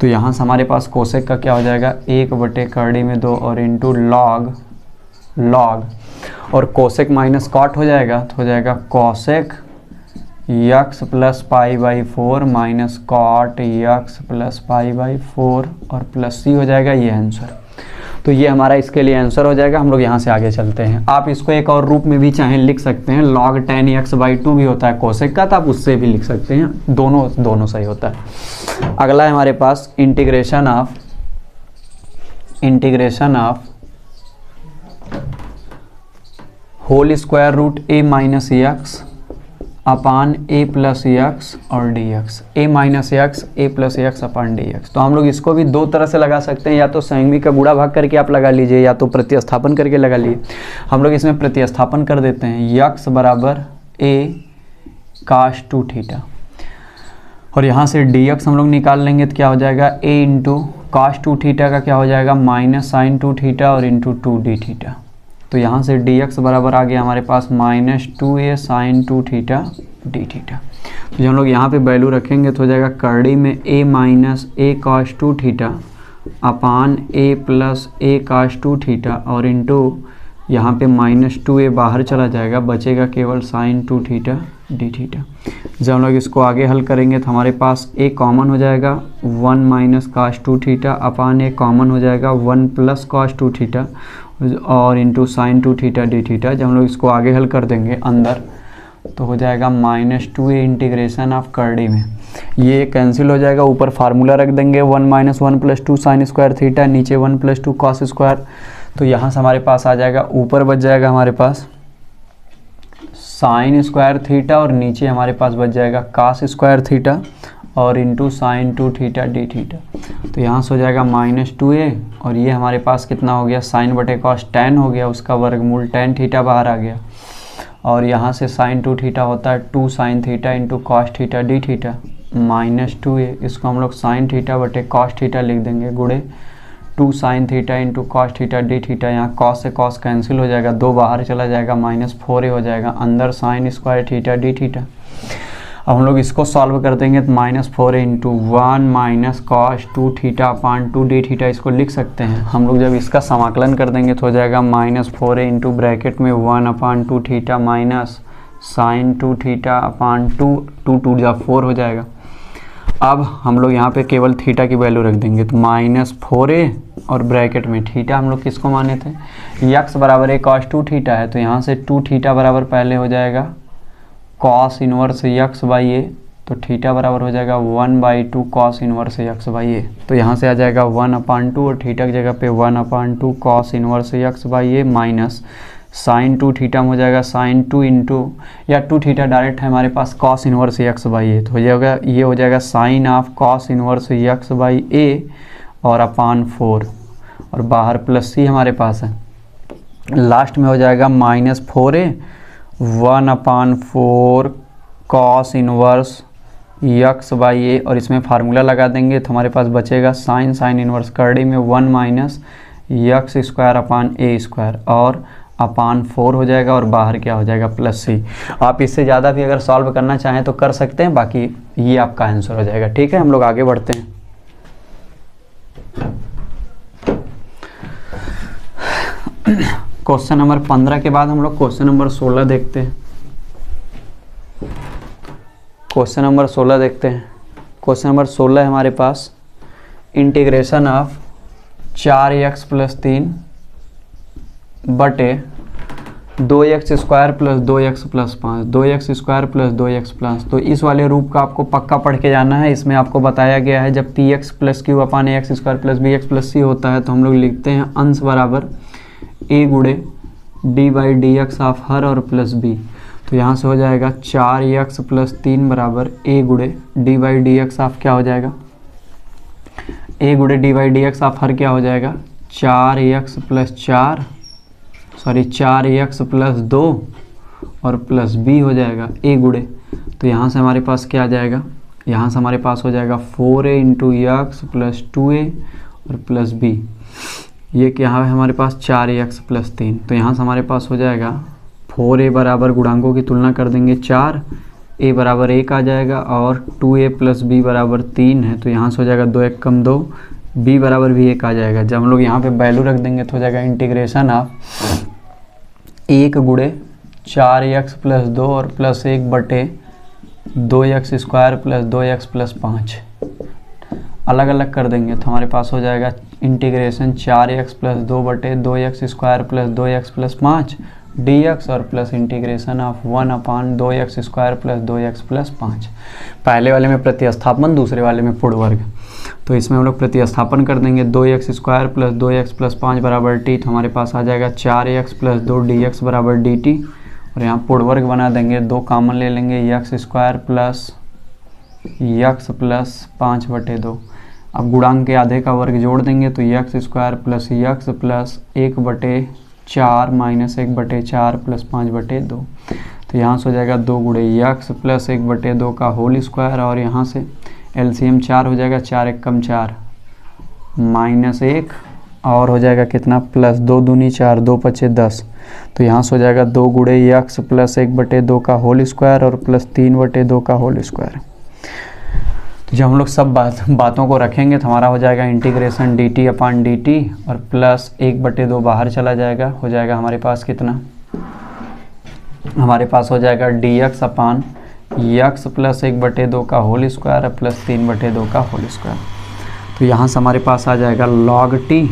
तो यहाँ से हमारे पास कोसेक का क्या हो जाएगा, 1 बटे करड़ी में 2 और इंटू लॉग और कोसेक माइनस कॉट हो जाएगा तो हो जाएगा cosec x plus pi by 4 minus cot x plus pi by 4 और प्लस सी हो जाएगा ये आंसर। तो ये हमारा इसके लिए आंसर हो जाएगा। हम लोग यहाँ से आगे चलते हैं। आप इसको एक और रूप में भी चाहें लिख सकते हैं, log tan x बाई 2 भी होता है कोसेक का, तो आप उससे भी लिख सकते हैं, दोनों सही होता है। अगला है हमारे पास integration of whole square root a minus x upon A plus x और d x, A minus x A plus x upon d x. तो हम लोग इसको भी 2 तरह से लगा सकते हैं, या तो संयुग्मी का गुणा भाग करके आप लगा लीजिए या तो प्रतिस्थापन करके लगा लीजिए। हम लोग इसमें प्रतिस्थापन कर देते हैं, एक्स बराबर ए काश 2 थीटा और यहाँ से डी एक्स हम लोग निकाल लेंगे तो क्या हो जाएगा, ए इंटू काश 2 थीटा का क्या हो जाएगा माइनस साइन 2 थीटा और इंटू 2 डी थीटा। तो यहाँ से डी एक्स बराबर आ गया हमारे पास minus 2a sine 2 theta d theta. तो जब हम लोग यहाँ पे वैल्यू रखेंगे तो हो जाएगा करड़ी में a माइनस ए काश 2 थीटा अपान a प्लस ए काश 2 थीटा और इंटू यहाँ पे माइनस 2a बाहर चला जाएगा, बचेगा केवल साइन 2 थीटा डी थीटा। जब हम लोग इसको आगे हल करेंगे तो हमारे पास a कॉमन हो जाएगा 1 माइनस काश 2 थीटा अपान a कॉमन हो जाएगा 1 प्लस काश 2 थीटा और into sign 2 theta d theta. जब हम लोग इसको आगे हल कर देंगे अंदर तो हो जाएगा -2a इंटीग्रेशन ऑफ कर डी में। ये कैंसिल हो जाएगा, ऊपर फार्मूला रख देंगे 1 - 1 + 2 साइन स्क्वायर थीटा, नीचे 1 + 2 कॉस स्क्वायर। तो यहाँ से हमारे पास आ जाएगा, ऊपर बच जाएगा हमारे पास साइन स्क्वायर थीटा और नीचे हमारे पास बच जाएगा कॉस स्क्वायर थीटा और into sign 2 theta d theta. तो यहाँ से हो जाएगा -2a और ये हमारे पास कितना हो गया, साइन बटे कॉस tan हो गया, उसका वर्गमूल tan थीटा बाहर आ गया। और यहाँ से साइन 2 थीटा होता है 2 sine theta into cos theta d theta -2a, इसको हम लोग साइन थीटा बटे कॉस थीटा लिख देंगे गुणे 2 sine theta into cos theta d theta. यहाँ कॉस से कॉस कैंसिल हो जाएगा, 2 बाहर चला जाएगा, -4a हो जाएगा, अंदर sine square theta d theta. अब हम लोग इसको सॉल्व कर देंगे तो -4a into 1 minus cos 2 theta upon 2 d theta, इसको लिख सकते हैं। हम लोग जब इसका समाकलन कर देंगे तो हो जाएगा -4a इंटू ब्रैकेट में 1/2 theta minus sine 2 theta upon 2 2 जा 4 हो जाएगा। अब हम लोग यहाँ पे केवल थीटा की वैल्यू रख देंगे तो -4a और ब्रैकेट में थीटा हम लोग किसको माने थे, यक्स बराबर a cos 2 थीटा है, तो यहाँ से 2 थीटा बराबर पहले हो जाएगा cos inverse x by A, तो थीटा बराबर हो जाएगा 1/2 cos inverse x by A. तो यहाँ से आ जाएगा 1/2 और थीटा की जगह पे 1/2 cos inverse x by a minus sine 2 theta में हो जाएगा साइन 2 इंटू या 2 थीटा डायरेक्ट है हमारे पास cos inverse x by A, तो हो जाएगा ये हो जाएगा sine of cos inverse x by A और अपान 4 और बाहर प्लस सी हमारे पास है। लास्ट में हो जाएगा -4a 1/4 cos inverse x by A और इसमें फार्मूला लगा देंगे तो हमारे पास बचेगा साइन इनवर्स कर डी में 1 माइनस यक्स स्क्वायर अपान ए स्क्वायर और अपान 4 हो जाएगा और बाहर क्या हो जाएगा प्लस सी। आप इससे ज़्यादा भी अगर सॉल्व करना चाहें तो कर सकते हैं, बाकी ये आपका आंसर हो जाएगा। ठीक है, हम लोग आगे बढ़ते हैं। क्वेश्चन नंबर 15 के बाद हम लोग क्वेश्चन नंबर 16 देखते हैं। क्वेश्चन नंबर 16 देखते हैं। क्वेश्चन नंबर 16 है हमारे पास इंटीग्रेशन ऑफ 4x + 3 बटे 2x square plus 2x + 5 2x square plus 2x plus. तो इस वाले रूप का आपको पक्का पढ़ के जाना है। इसमें आपको बताया गया है जब px + q अपान ax square plus bx + c होता है तो हम लोग लिखते हैं अंश बराबर a गुणे d/dx ऑफ हर और प्लस b। तो यहाँ से हो जाएगा 4x + 3 बराबर a गुणे d/dx ऑफ क्या हो जाएगा, a गुणे d/dx ऑफ हर क्या हो जाएगा 4x + 2 और प्लस b हो जाएगा a गुणे। तो यहाँ से हमारे पास क्या आ जाएगा, यहाँ से हमारे पास हो जाएगा 4a इंटू x + 2a और प्लस b। ये क्या है हमारे पास 4x + 3, तो यहाँ से हमारे पास हो जाएगा 4a बराबर गुणांकों की तुलना कर देंगे 4, a बराबर 1 आ जाएगा और 2a + b बराबर 3 है, तो यहाँ से हो जाएगा 2 1 कम 2, b बराबर भी 1 आ जाएगा। जब हम लोग यहाँ पे वैल्यू रख देंगे तो हो जाएगा इंटीग्रेशन ऑफ 1 गुणे 4x + 2 और प्लस 1 बटे 2x स्क्वायर प्लस 2x + 5। अलग अलग कर देंगे तो हमारे पास हो जाएगा इंटीग्रेशन 4x + 2 बटे 2x square plus 2x + 5 dx और plus integration of 1/2x square plus 2x + 5। पहले वाले में प्रतिस्थापन, दूसरे वाले में पूर्ण वर्ग। तो इसमें हम लोग प्रतिस्थापन कर देंगे 2x स्क्वायर प्लस 2x + 5 बराबर t, तो हमारे पास आ जाएगा 4x + 2 dx बराबर dt और यहाँ पूर्ण वर्ग बना देंगे, 2 कॉमन ले लेंगे x स्क्वायर प्लस x + 5 बटे 2। अब गुणांक के आधे का वर्ग जोड़ देंगे तो x square plus x plus 1 बटे 4 माइनस 1 बटे 4 प्लस 5 बटे 2। तो यहाँ से हो जाएगा 2 गुणे x प्लस 1 बटे 2 का होल स्क्वायर और यहाँ से एलसीएम 4 हो जाएगा, 4 1 कम 4 माइनस 1 और हो जाएगा कितना प्लस 2 दूनी 4 2 पचे 10। तो यहाँ से हो जाएगा 2 गुणे x प्लस 1 बटे 2 का होल स्क्वायर और प्लस 3 बटे 2 का होल स्क्वायर। तो जब हम लोग सब बातों को रखेंगे तो हमारा हो जाएगा इंटीग्रेशन dt अपान dt और प्लस 1 बटे 2 बाहर चला जाएगा, हो जाएगा हमारे पास कितना, हमारे पास हो जाएगा dx अपान x प्लस 1 बटे 2 का होल स्क्वायर और प्लस 3 बटे 2 का होल स्क्वायर। तो यहाँ से हमारे पास आ जाएगा log t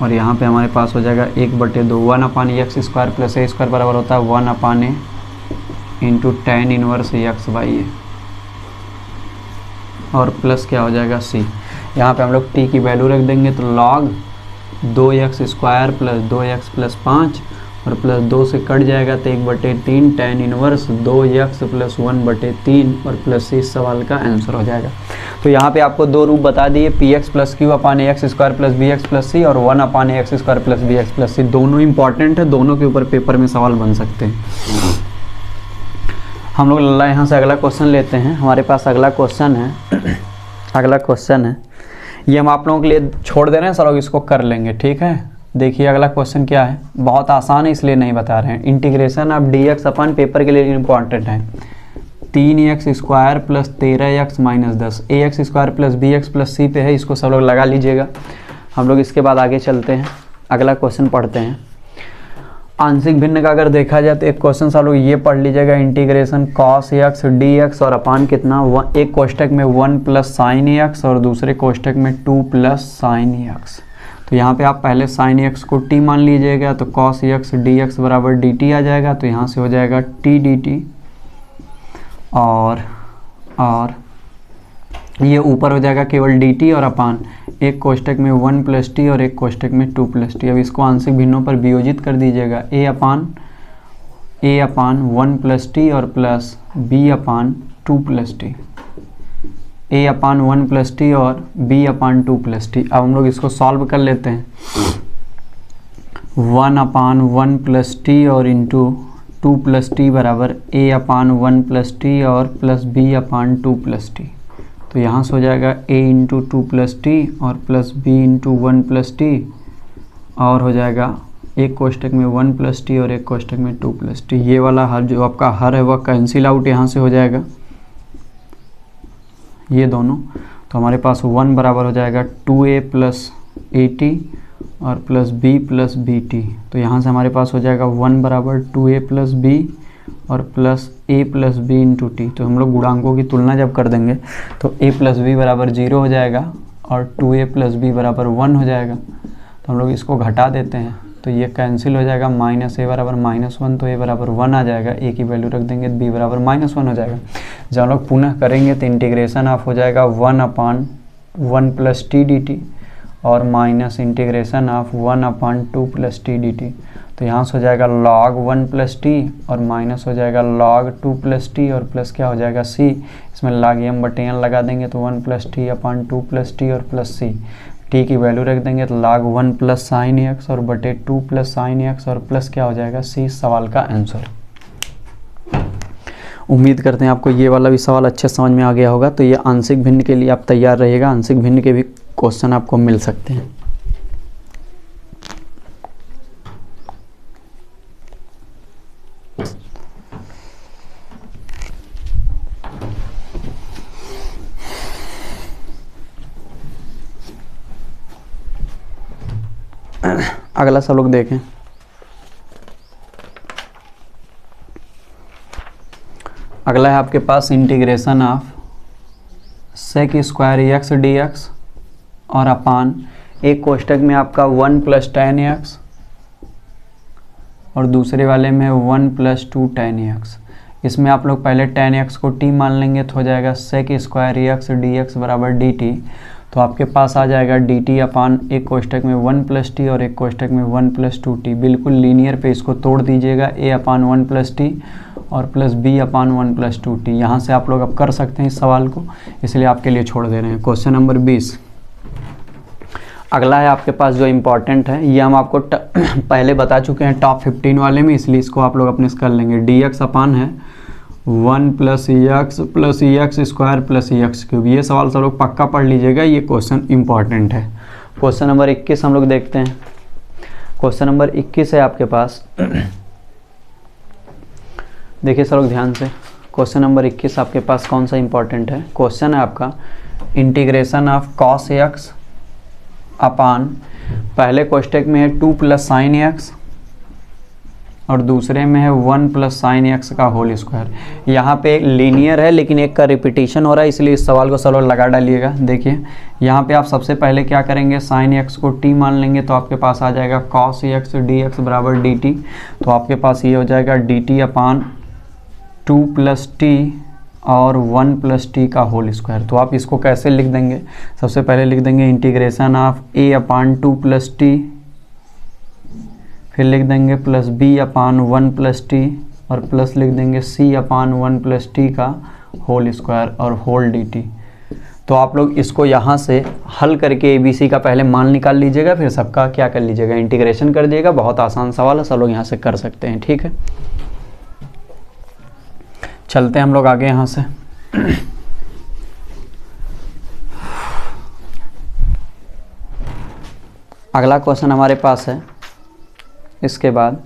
और यहाँ पे हमारे पास हो जाएगा 1 बटे 2 1/x square plus a square बराबर होता है 1/a into tan inverse x by A और प्लस क्या हो जाएगा सी। यहाँ पे हम लोग टी की वैल्यू रख देंगे तो log 2x² plus 2x plus 5 और प्लस 2 से कट जाएगा तो 1/3 टेन इनवर्स 2x प्लस 1/3 और प्लस सी इस सवाल का आंसर हो जाएगा। तो यहाँ पे आपको दो रूप बता दिए, P x plus Q upon A x square plus B x plus C और 1 upon A x square plus B x plus C. दोनों इंपॉर्टेंट है, दोनों के ऊपर पेपर में सवाल बन सकते हैं। हम लोग यहाँ से अगला क्वेश्चन लेते हैं। हमारे पास अगला क्वेश्चन है अगला क्वेश्चन है, ये हम आप लोगों के लिए छोड़ दे रहे हैं, सब लोग इसको कर लेंगे, ठीक है। देखिए अगला क्वेश्चन क्या है, बहुत आसान है इसलिए नहीं बता रहे हैं। इंटीग्रेशन ऑफ डी एक्स अपन पेपर के लिए इंपॉर्टेंट है। 3x² plus 13x minus 10 ax² plus bx plus C पे है, इसको सब लोग लगा लीजिएगा। हम लोग इसके बाद आगे चलते हैं, अगला क्वेश्चन पढ़ते हैं। आंशिक भिन्न का अगर देखा जाए तो एक क्वेश्चन सब लोग ये पढ़ लीजिएगा, इंटीग्रेशन cos x dx और अपान कितना, एक कोष्टक में 1 प्लस साइन x और दूसरे कोष्टक में 2 प्लस साइन x। तो यहाँ पे आप पहले साइन x को t मान लीजिएगा तो cos x dx बराबर dt आ जाएगा, तो यहाँ से हो जाएगा t dt और ये ऊपर हो जाएगा केवल dt और अपान एक कोष्टक में 1 प्लस टी और एक कोष्टक में 2 प्लस टी। अब इसको आंशिक भिन्नों पर वियोजित कर दीजिएगा, a अपान 1 प्लस टी और plus b upon 2 plus T, a upon 1 plus T और b अपान 2 प्लस टी। अब हम लोग इसको सॉल्व कर लेते हैं। 1 अपान 1 प्लस टी और इंटू 2 प्लस टी बराबर a अपान 1 प्लस टी और प्लस b अपान 2 प्लस टी। तो यहाँ से हो जाएगा a इंटू 2 प्लस टी और plus b into 1 plus T और हो जाएगा एक कोष्टक में 1 प्लस टी और एक कोष्टक में 2 प्लस टी। ये वाला हर जो आपका हर है वह कैंसिल आउट यहाँ से हो जाएगा ये दोनों। तो हमारे पास 1 बराबर हो जाएगा 2a प्लस at और प्लस b प्लस bt। तो यहाँ से हमारे पास हो जाएगा 1 बराबर 2a प्लस b और plus a plus B into T. तो हम लोग गुणांकों की तुलना जब कर देंगे तो a प्लस बी बराबर 0 हो जाएगा और 2a प्लस बी बराबर 1 हो जाएगा। तो हम लोग इसको घटा देते हैं तो ये कैंसिल हो जाएगा, माइनस a बराबर -1 तो a बराबर 1 आ जाएगा, a की वैल्यू रख देंगे तो b बराबर -1 हो जाएगा। जब हम लोग पुनः करेंगे तो इंटीग्रेशन ऑफ हो जाएगा 1 अपान 1 प्लस टी डी टी और minus integration of 1 upon 2 plus T D t. तो यहाँ से हो जाएगा log 1 प्लस टी और माइनस हो जाएगा log 2 प्लस टी और प्लस क्या हो जाएगा c। इसमें log m/n लगा देंगे तो 1 plus T upon 2 plus T और प्लस c। टी की वैल्यू रख देंगे तो log 1 प्लस साइन x और बटे 2 प्लस साइन x और प्लस क्या हो जाएगा c सवाल का आंसर। उम्मीद करते हैं आपको ये वाला भी सवाल अच्छे समझ में आ गया होगा। तो ये आंशिक भिन्न के लिए आप तैयार रहिएगा, आंशिक भिन्न के भी क्वेश्चन आपको मिल सकते हैं। अगला सब लोग देखें, अगला है आपके पास integration of sec square x d x और अपान एक कोष्टक में आपका 1 प्लस टेन एक्स और दूसरे वाले में 1 प्लस 2 टेन एक्स। इसमें आप लोग पहले टेन एक्स को टी मान लेंगे तो हो जाएगा sec square x d x बराबर डी टी। तो आपके पास आ जाएगा डी टी अपान एक कोष्टक में 1 प्लस टी और एक कोष्टक में 1 प्लस 2 टी। बिल्कुल लीनियर पे इसको तोड़ दीजिएगा, a अपान 1 प्लस टी और प्लस b अपान 1 प्लस 2 टी। यहाँ से आप लोग अब कर सकते हैं इस सवाल को, इसलिए आपके लिए छोड़ दे रहे हैं। क्वेश्चन नंबर 20 अगला है आपके पास जो इम्पॉर्टेंट है, ये हम आपको पहले बता चुके हैं टॉप 15 वाले में, इसलिए इसको आप लोग अपने से कर लेंगे। डी एक्स अपान है 1 प्लस ई एक्स स्क्वायर प्लस ई एक्स क्यूब। ये सवाल सब लोग पक्का पढ़ लीजिएगा, ये क्वेश्चन इंपॉर्टेंट है। क्वेश्चन नंबर 21 हम लोग देखते हैं। क्वेश्चन नंबर 21 है आपके पास, देखिए सब लोग ध्यान से। क्वेश्चन नंबर 21 आपके पास कौन सा इंपॉर्टेंट है? क्वेश्चन है आपका इंटीग्रेशन ऑफ कॉस एक्स अपान पहले कोष्टक में है 2 प्लस साइन एक्स और दूसरे में है 1 प्लस साइन एक्स का होल स्क्वायर। यहाँ पे लीनियर है लेकिन एक का रिपीटिशन हो रहा है, इसलिए इस सवाल को सब लोग लगा डालिएगा। देखिए यहाँ पे आप सबसे पहले क्या करेंगे, साइन एक्स को टी मान लेंगे तो आपके पास आ जाएगा कॉस एक्स डी एक्स बराबर डी टी। तो आपके पास ये हो जाएगा डी टी अपान 2 + t और 1 + t का होल स्क्वायर। तो आप इसको कैसे लिख देंगे, सबसे पहले लिख देंगे इंटीग्रेशन ऑफ a/2 + t, फिर लिख देंगे प्लस b/1 + t और प्लस लिख देंगे c/1 + t का होल स्क्वायर और होल dt। तो आप लोग इसको यहाँ से हल करके ABC का पहले मान निकाल लीजिएगा, फिर सबका क्या कर लीजिएगा, इंटीग्रेशन कर दिएगा। बहुत आसान सवाल है, सब लोग यहाँ से कर सकते हैं। ठीक है, चलते हैं हम लोग आगे यहाँ से। अगला क्वेश्चन हमारे पास है, इसके बाद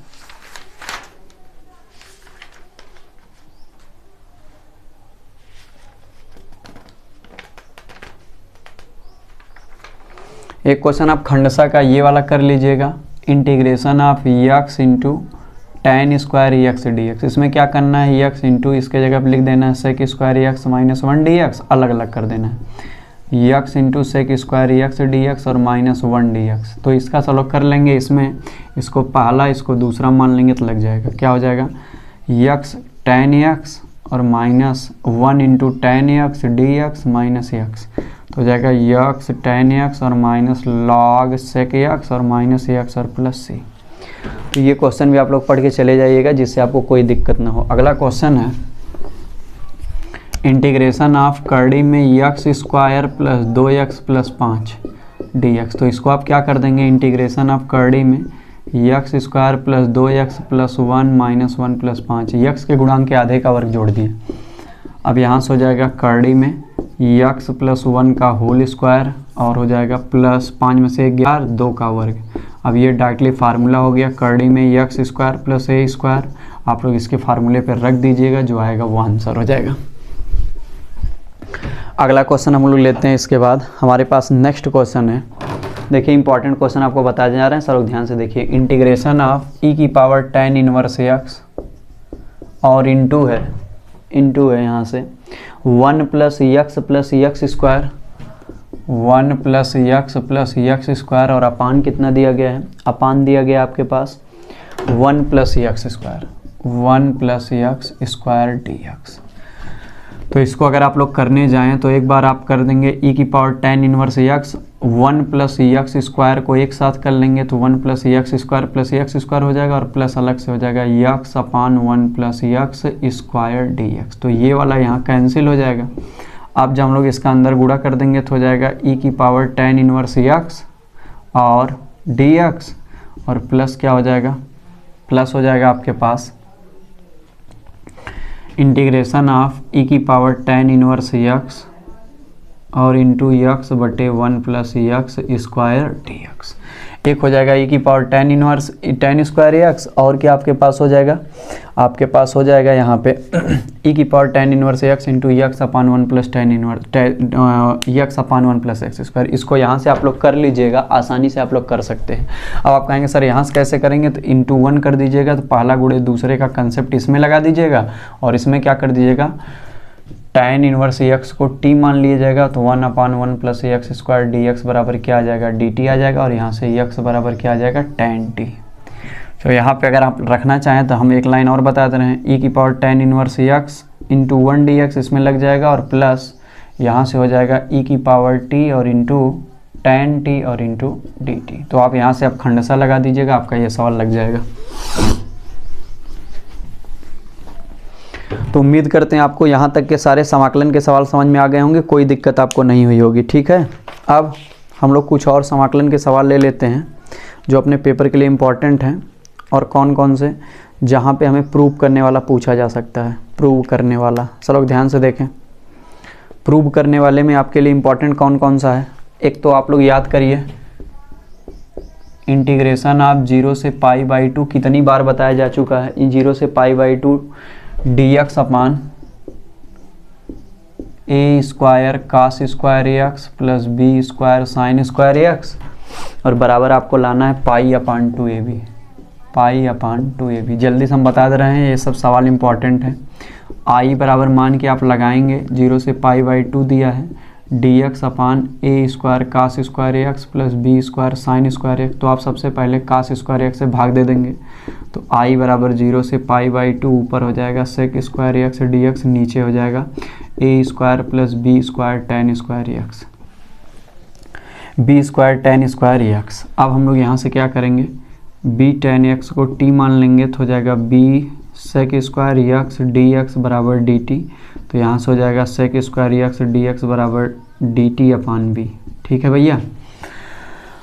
एक क्वेश्चन आप खंडसा का ये वाला कर लीजिएगा, integration of x into tan square x dx। इसमें क्या करना है, x इंटू इसके जगह पर लिख देना है sec square x minus 1 dx, अलग अलग कर देना है x into sec square x dx और माइनस 1 dx। तो इसका चलो कर लेंगे, इसमें इसको पहला इसको दूसरा मान लेंगे तो लग जाएगा, क्या हो जाएगा x tan x और minus 1 into tan x dx minus x। तो हो जाएगा x tan x और माइनस log sec x और माइनस x और प्लस c। तो ये क्वेश्चन भी आप लोग पढ़ के चले जाइएगा, जिससे आपको कोई दिक्कत ना हो। अगला क्वेश्चन है इंटीग्रेशन ऑफ कर्डी में x square plus 2x plus 5 dx। तो इसको आप क्या कर देंगे, इंटीग्रेशन ऑफ कर्डी में x square plus 2x plus 1 minus 1 plus 5, x के गुणांक के आधे का वर्ग जोड़ दिए। अब यहाँ से हो जाएगा कर्डी में x प्लस 1 का होल स्क्वायर और हो जाएगा प्लस 5 में से 11 2 का वर्ग। अब ये डायरेक्टली फार्मूला हो गया, कर्डी में x square plus a square, आप लोग इसके फार्मूले पर रख दीजिएगा, जो आएगा वो आंसर हो जाएगा। अगला क्वेश्चन हम लोग लेते हैं, इसके बाद हमारे पास नेक्स्ट क्वेश्चन है। देखिए इंपॉर्टेंट क्वेश्चन आपको बताए जा रहे हैं, सब लोग ध्यान से देखिए। Integration of e tan inverse x और इंटू है यहाँ से 1 + x स्क्वायर, 1 + x स्क्वायर और अपान कितना दिया गया है, अपान दिया गया आपके पास 1 + x square, 1 + x square dx। तो इसको अगर आप लोग करने जाएं तो एक बार आप कर देंगे e tan inverse x, 1 + x square को एक साथ कर लेंगे तो 1 + x स्क्वायर हो जाएगा और प्लस अलग से हो जाएगा x/1 + x स्क्वायर dx। तो ये वाला यहाँ कैंसिल हो जाएगा। अब जब हम लोग इसका अंदर गुणा कर देंगे तो हो जाएगा e tan इनवर्स x और dx और प्लस क्या हो जाएगा, प्लस हो जाएगा आपके पास integration of tan inverse x और इंटू x बटे 1 + x स्क्वायर dx। एक हो जाएगा tan inverse tan square x और क्या आपके पास हो जाएगा, आपके पास हो जाएगा यहाँ पे tan inverse x into x/1 + tan inverse x/1 + x square. इसको यहाँ से आप लोग कर लीजिएगा, आसानी से आप लोग कर सकते हैं। अब आप कहेंगे सर यहाँ से कैसे करेंगे, तो इंटू 1 कर दीजिएगा, तो पहला गुणे दूसरे का कंसेप्ट इसमें लगा दीजिएगा और इसमें क्या कर दीजिएगा, tan इनवर्स x को t मान लिया जाएगा, तो 1/1 + x स्क्वायर dx बराबर क्या आ जाएगा, dt आ जाएगा और यहाँ से x बराबर क्या आ जाएगा, tan t। तो यहाँ पे अगर आप रखना चाहें तो हम एक लाइन और बता दे रहे हैं, tan inverse x into 1 dx इसमें लग जाएगा और प्लस यहाँ से हो जाएगा t और इंटू tan t और इंटू dt। तो आप यहाँ से आप खंडसा लगा दीजिएगा, आपका ये सवाल लग जाएगा। तो उम्मीद करते हैं आपको यहाँ तक के सारे समाकलन के सवाल समझ में आ गए होंगे, कोई दिक्कत आपको नहीं हुई होगी। ठीक है, अब हम लोग कुछ और समाकलन के सवाल ले लेते हैं जो अपने पेपर के लिए इम्पॉर्टेंट हैं, और कौन कौन से जहाँ पे हमें प्रूव करने वाला पूछा जा सकता है। प्रूव करने वाला, सब लोग ध्यान से देखें, प्रूव करने वाले में आपके लिए इम्पॉर्टेंट कौन कौन सा है। एक तो आप लोग याद करिए, इंटीग्रेशन ऑफ 0 से π/2 कितनी बार बताया जा चुका है, 0 से π/2 dx upon a square cos square x plus b square sin square x और बराबर आपको लाना है π/2ab, π/2ab। जल्दी से हम बता दे रहे हैं, ये सब सवाल इम्पॉर्टेंट है। i बराबर मान के आप लगाएंगे, 0 से π/2 दिया है, डी एक्स अपान ए square cos square x plus B square sine square x. तो आप सबसे पहले कास स्क्वायर एक्स से भाग दे देंगे, तो आई बराबर 0 से π/2 ऊपर हो जाएगा sec square x d x, नीचे हो जाएगा A square plus B square tan square x, B square tan square x. अब हम लोग यहाँ से क्या करेंगे, बी टेन एक्स को टी मान लेंगे तो हो जाएगा B sec square x d x बराबर डी टी। तो यहाँ से हो जाएगा sec square x d x बराबर डी टी अपान बी। ठीक है भैया।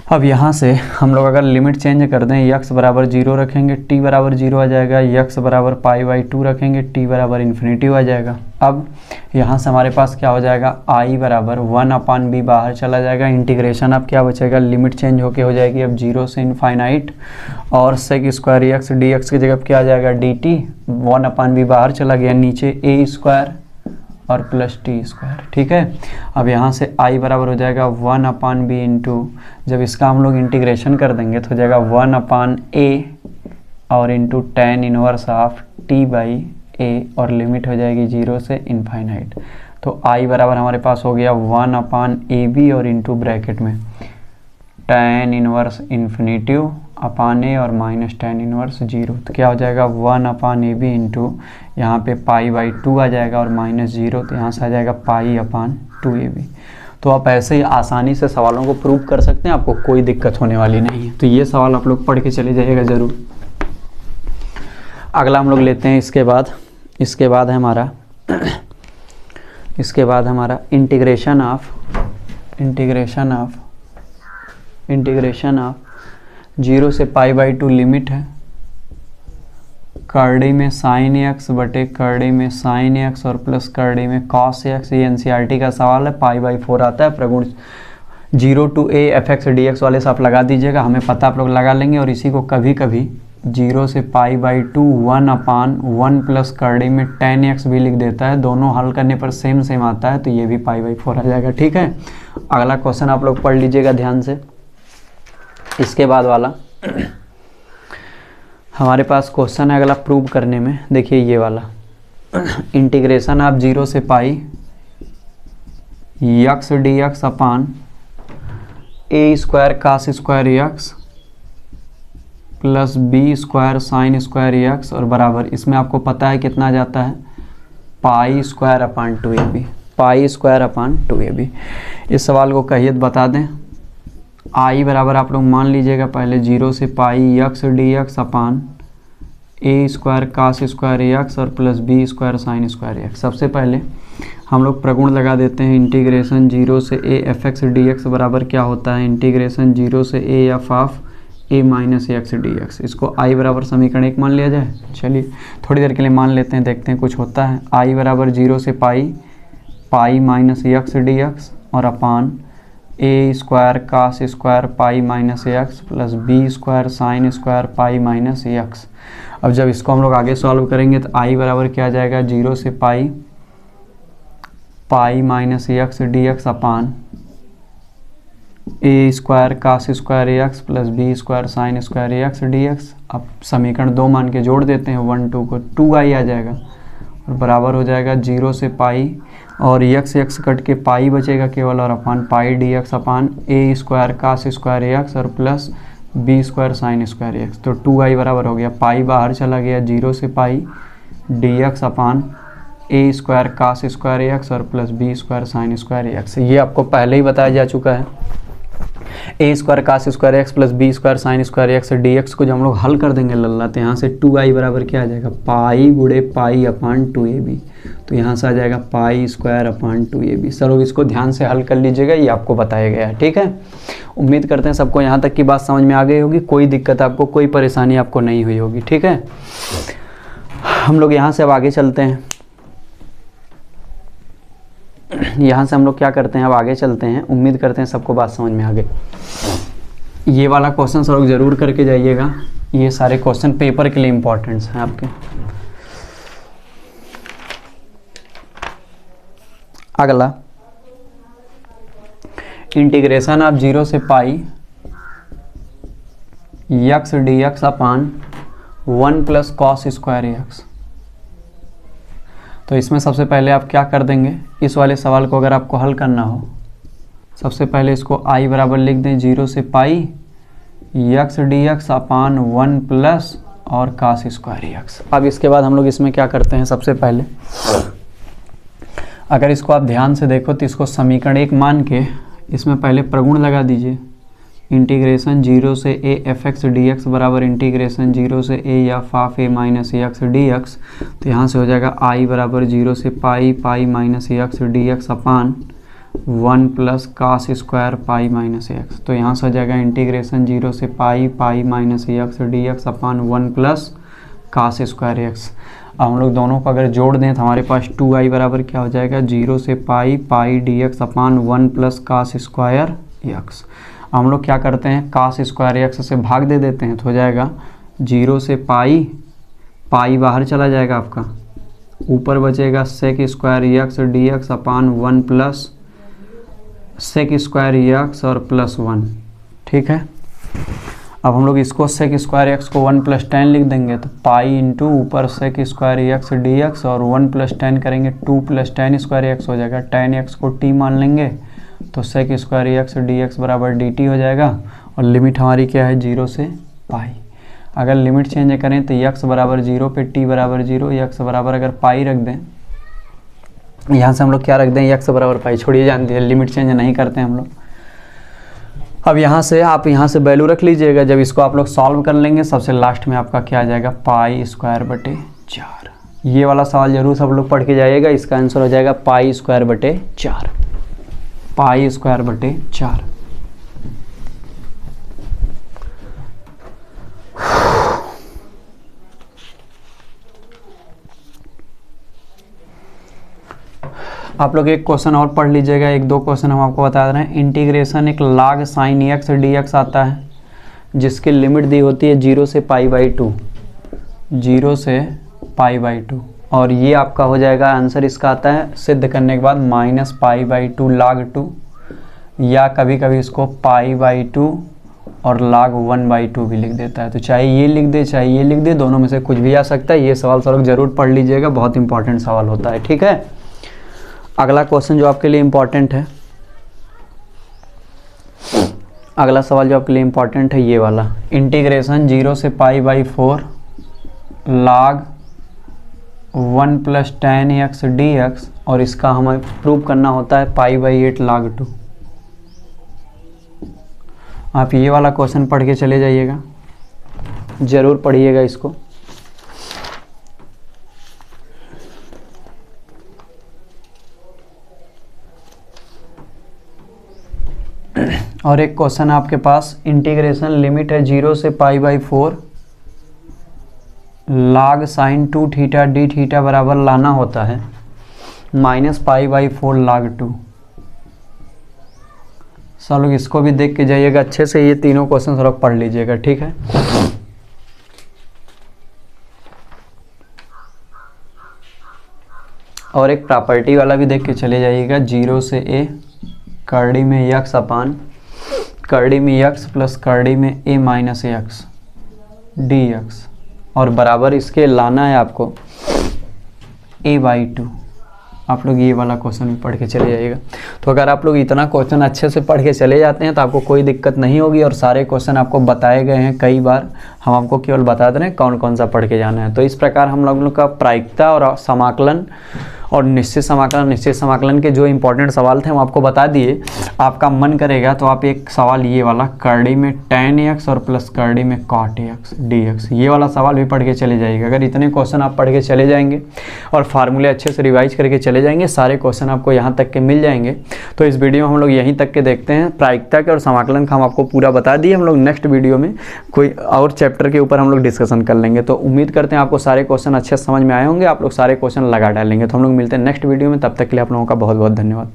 अब यहाँ से हम लोग अगर लिमिट चेंज कर दें, यक्स बराबर 0 रखेंगे, टी बराबर 0 आ जाएगा, यक्स बराबर π/2 रखेंगे, टी बराबर इन्फिनिटी आ जाएगा। अब यहाँ से हमारे पास क्या हो जाएगा, आई बराबर 1 अपान बी बाहर चला जाएगा, इंटीग्रेशन अब क्या बचेगा, लिमिट चेंज होके हो जाएगी अब 0 से इनफाइनाइट, और sec square x d x की जगह क्या आ जाएगा डी टी, 1 अपान बी बाहर चला गया, नीचे ए स्क्वायर और प्लस टी स्क्वायर। ठीक है। अब यहाँ से आई बराबर हो जाएगा 1 अपान बी इंटू, जब इसका हम लोग इंटीग्रेशन कर देंगे तो हो जाएगा 1 अपान ए और into tan inverse of t by A, और लिमिट हो जाएगी 0 से इनफाइनाइट। तो आई बराबर हमारे पास हो गया 1 अपान ए बी और इंटू ब्रैकेट में tan inverse infinitive upon A और माइनस टेन इनवर्स 0। तो क्या हो जाएगा 1 अपान ए बी इंटू यहाँ पे π/2 आ जाएगा और माइनस 0, तो यहाँ से आ जाएगा π/2 ए बी। तो आप ऐसे ही आसानी से सवालों को प्रूव कर सकते हैं, आपको कोई दिक्कत होने वाली नहीं है। तो ये सवाल आप लोग पढ़ के चले जाइएगा ज़रूर। अगला हम लोग लेते हैं इसके बाद हमारा इंटीग्रेशन ऑफ 0 से π/2 लिमिट है, करड़ी में साइन एक्स बटे करड़ी में साइन एक्स और प्लस करड़ी में कॉस एक्स। ये एनसीईआरटी का सवाल है, π/4 आता है। प्रगुण 0 to a fx dx वाले से आप लगा दीजिएगा, हमें पता आप लोग लगा लेंगे। और इसी को कभी कभी 0 से π/2 1 अपान 1 प्लस करड़ी में 10x भी लिख देता है, दोनों हल करने पर सेम आता है, तो ये भी π/4 आ जाएगा। ठीक है। अगला क्वेश्चन आप लोग पढ़ लीजिएगा ध्यान से। इसके बाद वाला हमारे पास क्वेश्चन है अगला प्रूव करने में। देखिए ये वाला, इंटीग्रेशन आप 0 से pi x d x upon ए square cos square x plus B square sine square x और बराबर, इसमें आपको पता है कितना जाता है, pi square upon 2ab, pi square upon 2ab। इस सवाल को कहियत बता दें। आई बराबर आप लोग मान लीजिएगा पहले 0 से pi x d x upon ए स्क्वायर कास स्क्वायर एक्स और plus B square sine square x. सबसे पहले हम लोग प्रगुण लगा देते हैं, इंटीग्रेशन 0 से A F x d x बराबर क्या होता है, इंटीग्रेशन 0 से A F of A minus x d x. इसको आई बराबर समीकरण 1 मान लिया जाए। चलिए थोड़ी देर के लिए मान लेते हैं, देखते हैं कुछ होता है। आई बराबर 0 से pi minus x d x और अपान ए square cos square pi minus x plus B square sine square pi minus x. अब जब इसको हम लोग आगे सॉल्व करेंगे तो आई बराबर क्या आ जाएगा, 0 से pi minus x d x upon ए square cos square x plus B square sine square x d x. अब समीकरण 2 मान के जोड़ देते हैं, 1 2 को 2i आ जाएगा और बराबर हो जाएगा 0 से पाई और x कट के पाई बचेगा केवल और upon pi d x upon ए स्क्वायर कास स्क्वायर एक्स और plus B square sine square x. तो 2i बराबर हो गया, पाई बाहर चला गया, 0 से पाई डी एक्स अपान ए स्क्वायर कास स्क्वायर एक्स और plus B square sine square x. ये आपको पहले ही बताया जा चुका है। A square cos square x plus B square sine square x d x को जब हम लोग हल कर देंगे लल्ला, तो यहाँ से 2i बराबर क्या आ जाएगा, पाई गुड़े पाई अपान 2ab। तो यहाँ से आ जाएगा pi square upon 2ab। Sir लोग इसको ध्यान से हल कर लीजिएगा, ये आपको बताया गया है। ठीक है। उम्मीद करते हैं सबको यहाँ तक की बात समझ में आ गई होगी, कोई दिक्कत आपको, कोई परेशानी आपको नहीं हुई होगी। ठीक है। हम लोग यहाँ से अब आगे चलते हैं। यहाँ से हम लोग क्या करते हैं, अब आगे चलते हैं। उम्मीद करते हैं सबको बात समझ में आ गई। ये वाला क्वेश्चन सब लोग ज़रूर करके जाइएगा, ये सारे क्वेश्चन पेपर के लिए इम्पोर्टेंट्स हैं आपके। अगला इंटीग्रेशन ऑफ 0 से pi x d x upon 1 plus cos square x. तो इसमें सबसे पहले आप क्या कर देंगे, इस वाले सवाल को अगर आपको हल करना हो सबसे पहले इसको आई बराबर लिख दें 0 से pi x d x upon 1 plus और कास स्क्वायर यक्स। अब इसके बाद हम लोग इसमें क्या करते हैं, सबसे पहले अगर इसको आप ध्यान से देखो तो इसको समीकरण 1 मान के इसमें पहले प्रगुण लगा दीजिए। इंटीग्रेशन 0 से A F x d x बराबर इंटीग्रेशन 0 से A F of A minus x d x. तो यहाँ से हो जाएगा आई बराबर 0 से pi pi minus x d x upon 1 plus cos square pi minus x. तो यहाँ से हो जाएगा इंटीग्रेशन 0 से pi pi minus x d x upon 1 plus cos square x. अब हम लोग दोनों को अगर जोड़ दें तो हमारे पास 2i बराबर क्या हो जाएगा 0 से पाई पाई d x upon 1 plus cos square x. हम लोग क्या करते हैं, कास स्क्वायर एक्स से भाग दे देते हैं तो हो जाएगा 0 से पाई, पाई बाहर चला जाएगा आपका, ऊपर बचेगा sec square x d x upon 1 plus sec square x और प्लस 1। ठीक है, अब हम लोग इसको सेक स्क्वायर एक्स को 1 प्लस 10 लिख देंगे तो पाई इंटू ऊपर sec square x d x और 1 प्लस 10 करेंगे 2 प्लस 10 स्क्वायर एक्स हो जाएगा। 10 एक्स को टी मान लेंगे तो sec square x d x बराबर डी टी हो जाएगा। और लिमिट हमारी क्या है 0 से पाई। अगर लिमिट चेंज करें तो एक्स बराबर 0 पे टी बराबर 0, एक्स बराबर अगर पाई रख दें, यहाँ से हम लोग क्या रख दें एक्स बराबर पाई, छोड़िए जानते हैं लिमिट चेंज नहीं करते हैं हम लोग। अब यहाँ से आप यहाँ से वैल्यू रख लीजिएगा, जब इसको आप लोग सॉल्व कर लेंगे सबसे लास्ट में आपका क्या आ जाएगा पाई स्क्वायर बटे 4। ये वाला सवाल जरूर सब लोग पढ़ के जाइएगा, इसका आंसर हो जाएगा पाई स्क्वायर बटे 4, पाई स्क्वायर बटे 4। आप लोग एक क्वेश्चन और पढ़ लीजिएगा, एक दो क्वेश्चन हम आपको बता रहे हैं। इंटीग्रेशन एक लाग साइन एक्स डी एक्स आता है जिसकी लिमिट दी होती है 0 से पाई बाई 2, 0 से पाई बाई 2, और ये आपका हो जाएगा आंसर इसका आता है सिद्ध करने के बाद माइनस पाई बाई 2 लाग 2, या कभी कभी इसको पाई बाई 2 और लाग 1 बाई 2 भी लिख देता है। तो चाहे ये लिख दे चाहे ये लिख दे, दोनों में से कुछ भी आ सकता है। ये सवाल सब लोग जरूर पढ़ लीजिएगा, बहुत इंपॉर्टेंट सवाल होता है। ठीक है, अगला क्वेश्चन जो आपके लिए इम्पॉर्टेंट है, अगला सवाल जो आपके लिए इम्पॉर्टेंट है ये वाला। इंटीग्रेशन 0 से पाई बाई 4 लाग 1 प्लस 10 एक्स डी एक्स, और इसका हमें प्रूव करना होता है पाई बाई 8 लाग 2। आप ये वाला क्वेश्चन पढ़ के चले जाइएगा, ज़रूर पढ़िएगा इसको। और एक क्वेश्चन आपके पास, इंटीग्रेशन लिमिट है 0 से पाई बाई 4 लाग साइन 2 थीटा डी थीटा बराबर लाना होता है माइनस पाई बाई 4 लाग 2। सब लोग इसको भी देख के जाइएगा अच्छे से, ये तीनों क्वेश्चन सब लोग पढ़ लीजिएगा। ठीक है, और एक प्रॉपर्टी वाला भी देख के चले जाइएगा। 0 से ए करड़ी में यक्स अपान करड़ी में यक्स प्लस करड़ी में ए माइनस एक्स डी एक्स, और बराबर इसके लाना है आपको ए बाई 2। आप लोग ये वाला क्वेश्चन भी पढ़ के चले जाइएगा। तो अगर आप लोग इतना क्वेश्चन अच्छे से पढ़ के चले जाते हैं तो आपको कोई दिक्कत नहीं होगी, और सारे क्वेश्चन आपको बताए गए हैं कई बार, हम आपको केवल बता दे रहे हैं कौन कौन सा पढ़ के जाना है। तो इस प्रकार हम लोग का प्रायिकता और समाकलन और निश्चित समाकलन के जो इंपॉर्टेंट सवाल थे हम आपको बता दिए। आपका मन करेगा तो आप एक सवाल ये वाला करड़ी में tan x और प्लस करड़ी में cot x dx, ये वाला सवाल भी पढ़ के चले जाइएगा। अगर इतने क्वेश्चन आप पढ़ के चले जाएंगे और फार्मूले अच्छे से रिवाइज करके चले जाएंगे, सारे क्वेश्चन आपको यहाँ तक के मिल जाएंगे। तो इस वीडियो में हम लोग यहीं तक के देखते हैं, प्रायिकता के और समाकलन का हम आपको पूरा बता दिए। हम लोग नेक्स्ट वीडियो में कोई और चैप्टर के ऊपर हम लोग डिस्कशन कर लेंगे। तो उम्मीद करते हैं आपको सारे क्वेश्चन अच्छे समझ में आए होंगे, आप लोग सारे क्वेश्चन लगा डालेंगे। तो हम लोग मिलते हैं नेक्स्ट वीडियो में, तब तक के लिए आप लोगों का बहुत बहुत धन्यवाद।